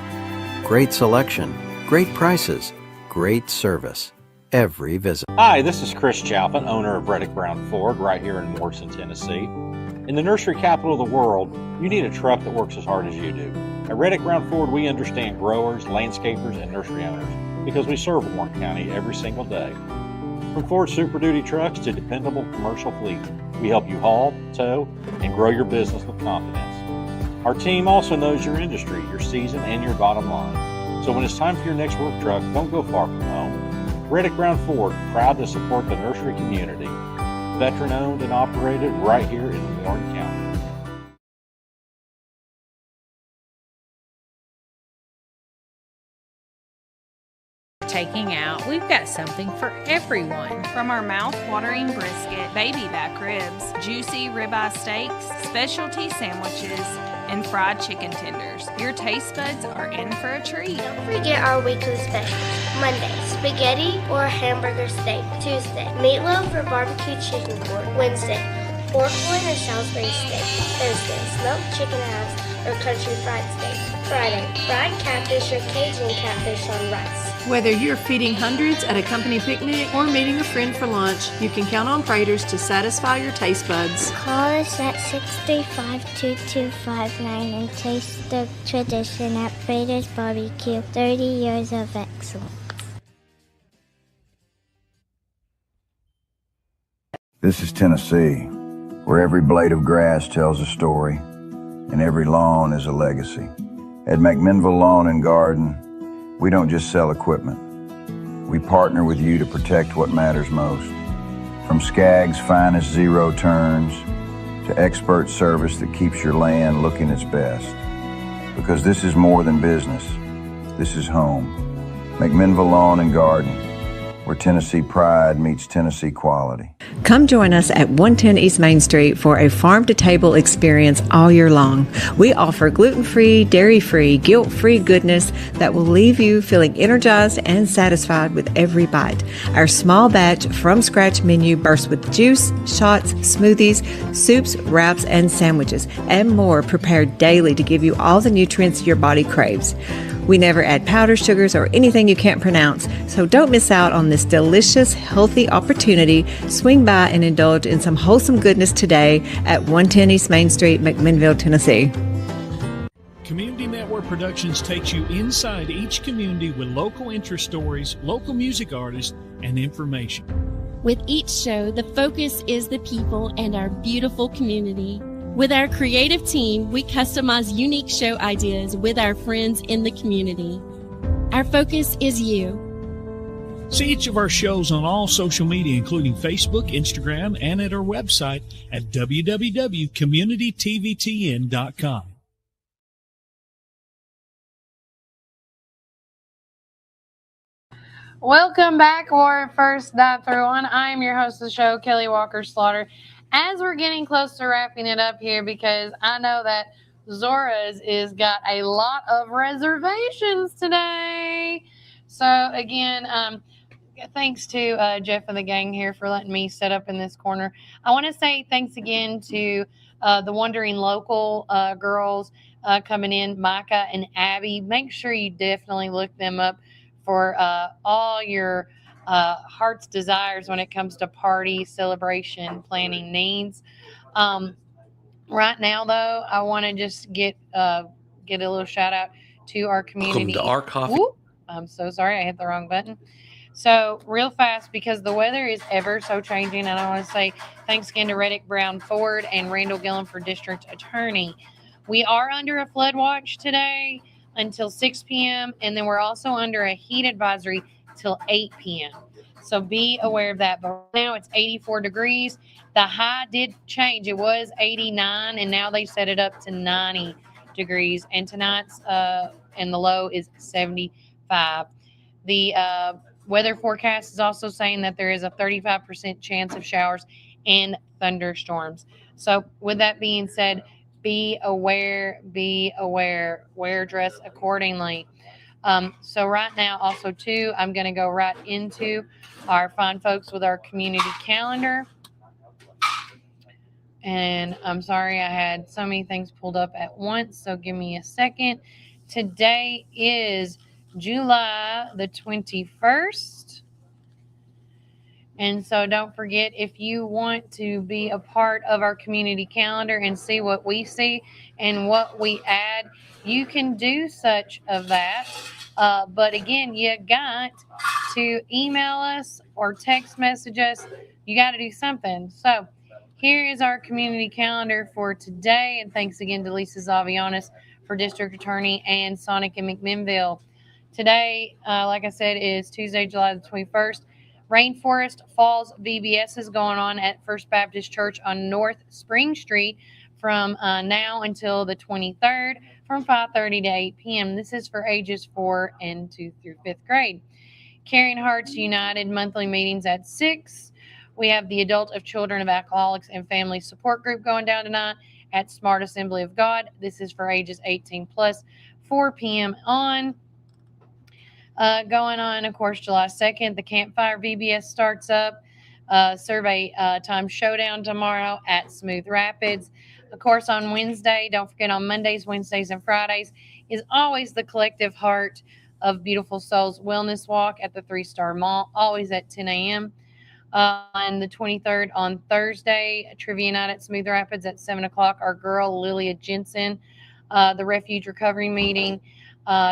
Great selection, great prices, great service. Every visit. Hi, this is Chris Chalpin, owner of Reddick Brown Ford right here in Morrison, Tennessee. In the nursery capital of the world, you need a truck that works as hard as you do. At Reddick Brown Ford, we understand growers, landscapers, and nursery owners because we serve Warren County every single day. From Ford Super Duty trucks to dependable commercial fleet, we help you haul, tow, and grow your business with confidence. Our team also knows your industry, your season, and your bottom line. So when it's time for your next work truck, don't go far from home. Reddick Brown Ford, proud to support the nursery community. Veteran owned and operated right here in Warren County. Taking out, we've got something for everyone. From our mouth-watering brisket, baby back ribs, juicy ribeye steaks, specialty sandwiches, and fried chicken tenders, your taste buds are in for a treat. Don't forget our weekly specials. Monday, spaghetti or hamburger steak. Tuesday, meatloaf or barbecue chicken pork. Wednesday, pork loin or Salisbury steak. Thursday, smoked chicken halves or country fried steak. Friday, fried catfish or Cajun catfish on rice. Whether you're feeding hundreds at a company picnic or meeting a friend for lunch, you can count on Praters to satisfy your taste buds. Call us at 635-2259 and taste the tradition at Praters Barbecue. 30 years of excellence. This is Tennessee, where every blade of grass tells a story and every lawn is a legacy. At McMinnville Lawn and Garden, we don't just sell equipment. We partner with you to protect what matters most. From Skag's finest zero turns to expert service that keeps your land looking its best. Because this is more than business. This is home. McMinnville Lawn and Garden, where Tennessee pride meets Tennessee quality. Come join us at 110 East Main Street for a farm-to-table experience all year long. We offer gluten-free, dairy-free, guilt-free goodness that will leave you feeling energized and satisfied with every bite. Our small batch from-scratch menu bursts with juice, shots, smoothies, soups, wraps, and sandwiches, and more prepared daily to give you all the nutrients your body craves. We never add powdered sugars or anything you can't pronounce, so don't miss out on this delicious, healthy opportunity. Swing by and indulge in some wholesome goodness today at 110 East Main Street, McMinnville, Tennessee. Community Network Productions takes you inside each community with local interest stories, local music artists, and information. With each show, the focus is the people and our beautiful community. With our creative team, we customize unique show ideas with our friends in the community. Our focus is you. See each of our shows on all social media, including Facebook, Instagram, and at our website at www.communitytvtn.com. Welcome back, Warren First Dive Through One. I'm your host of the show, Kelly Walker Slaughter. As we're getting close to wrapping it up here, because I know that Zora's is got a lot of reservations today. So again, thanks to Jeff and the gang here for letting me set up in this corner. I want to say thanks again to the Wandering Local girls coming in, Micah and Abby. Make sure you definitely look them up for all your heart's desires when it comes to party, celebration, planning needs. Right now, though, I want to just get a little shout out to our community. Welcome to Our Coffee. Whoop, I'm so sorry, I hit the wrong button. So real fast, because the weather is ever so changing, and I want to say thanks again to Reddick Brown Ford and Randall Gillen for District Attorney. We are under a flood watch today until 6 p.m. and then we're also under a heat advisory till 8 p.m. So be aware of that. But right now it's 84 degrees. The high did change. It was 89 and now they set it up to 90 degrees. And tonight's and the low is 75. The weather forecast is also saying that there is a 35% chance of showers and thunderstorms. So with that being said, be aware, wear dress accordingly. So right now also too, I'm going to go right into our fine folks with our community calendar. And I'm sorry, I had so many things pulled up at once, so give me a second. Today is July the 21st. And so don't forget, if you want to be a part of our community calendar and see what we see and what we add, you can do such of that. But again, you got to email us or text message us. You got to do something. So here is our community calendar for today. And thanks again to Lisa Zavianis for District Attorney and Sonic in McMinnville. Today, like I said, is Tuesday, July the 21st. Rainforest Falls VBS is going on at First Baptist Church on North Spring Street from now until the 23rd from 5:30 to 8 p.m. This is for ages 4 and 2 through 5th grade. Caring Hearts United monthly meetings at 6. We have the Adult of Children of Alcoholics and Family Support Group going down tonight at Smart Assembly of God. This is for ages 18 plus, 4 p.m. on. Going on, of course, July 2nd, the Campfire VBS starts up. Survey time showdown tomorrow at Smooth Rapids. Of course, on Wednesday, don't forget on Mondays, Wednesdays, and Fridays is always the Collective Heart of Beautiful Souls Wellness Walk at the 3-Star Mall, always at 10 a.m. On the 23rd, on Thursday, Trivia Night at Smooth Rapids at 7 o'clock. Our girl, Lilia Jensen, the Refuge Recovery Meeting,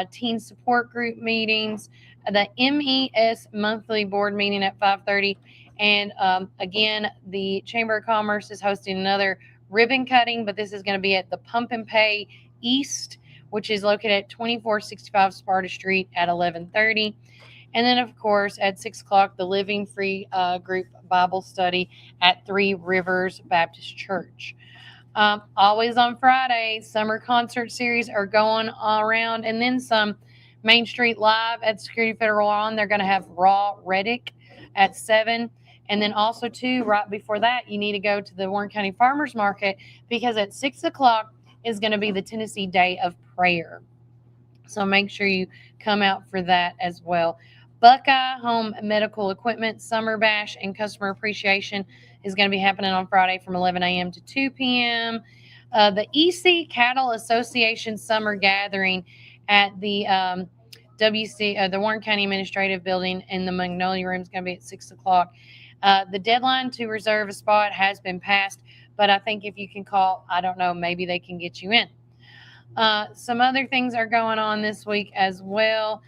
teen support group meetings, the MES monthly board meeting at 5:30. And again, the Chamber of Commerce is hosting another ribbon cutting, but this is going to be at the Pump and Pay East, which is located at 2465 Sparta Street at 11:30. And then, of course, at 6 o'clock, the Living Free group Bible study at Three Rivers Baptist Church. Always on Fridays, summer concert series are going all around, and then some. Main Street Live at Security Federal on. They're going to have Raw Reddick at 7. And then also, too, right before that, you need to go to the Warren County Farmers Market because at 6 o'clock is going to be the Tennessee Day of Prayer. So make sure you come out for that as well. Buckeye Home Medical Equipment Summer Bash and Customer Appreciation is going to be happening on Friday from 11 a.m. to 2 p.m. The EC Cattle Association Summer Gathering at the the Warren County Administrative Building in the Magnolia Room. Is going to be at 6 o'clock. The deadline to reserve a spot has been passed, but I think if you can call, I don't know, maybe they can get you in. Some other things are going on this week as well.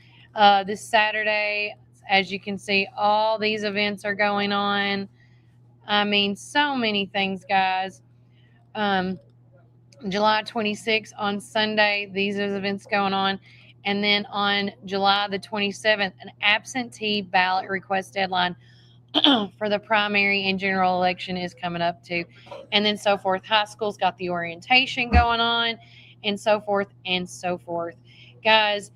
This Saturday, as you can see, all these events are going on. I mean, so many things, guys. July 26th on Sunday, these are the events going on. And then on July the 27th, an absentee ballot request deadline for the primary and general election is coming up too. And then so forth. High school's got the orientation going on, and so forth and so forth. Guys,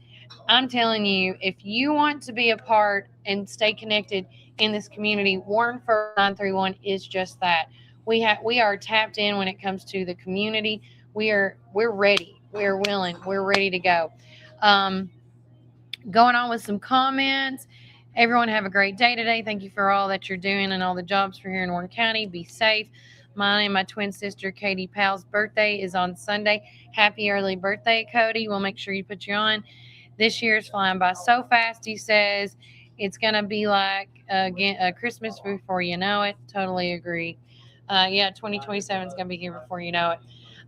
I'm telling you, if you want to be a part and stay connected in this community, Warren for 931 is just that. We are tapped in when it comes to the community. We're ready. We're willing. We're ready to go. Going on with some comments. Everyone have a great day today. Thank you for all that you're doing and all the jobs for here in Warren County. Be safe. Mine and my twin sister Katie Powell's birthday is on Sunday. Happy early birthday, Cody. We'll make sure you put you on. This year's flying by so fast, he says. It's going to be like Christmas before you know it. Totally agree. 2027 is going to be here before you know it.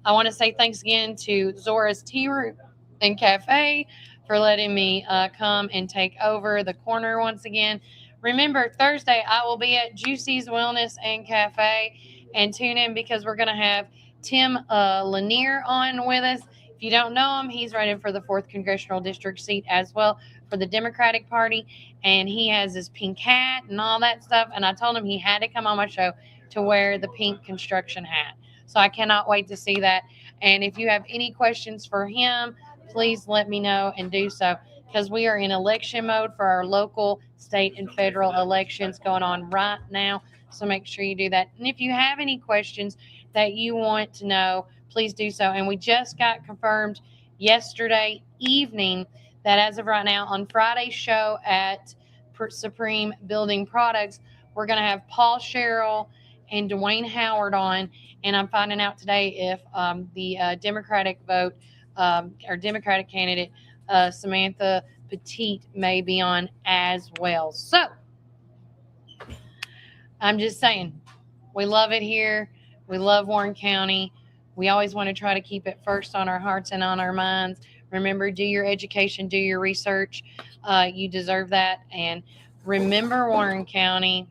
I want to say thanks again to Zora's Tea Room and Cafe for letting me come and take over the corner once again. Remember, Thursday I will be at Juicy's Wellness and Cafe, and tune in because we're going to have Tim Lanier on with us. If you don't know him, he's running for the 4th Congressional District seat as well for the Democratic Party, and he has his pink hat and all that stuff, and I told him he had to come on my show to wear the pink construction hat. So I cannot wait to see that. And if you have any questions for him, please let me know and do so, because we are in election mode for our local, state, and federal elections going on right now. So make sure you do that. And if you have any questions that you want to know, please do so. And we just got confirmed yesterday evening that as of right now, on Friday's show at Supreme Building Products, we're going to have Paul Sherrill and Dwayne Howard on. And I'm finding out today if the Democratic vote or Democratic candidate Samantha Petite may be on as well. So I'm just saying, we love it here. We love Warren County. We always want to try to keep it first on our hearts and on our minds. Remember, do your education, do your research. You deserve that. And remember, Warren County,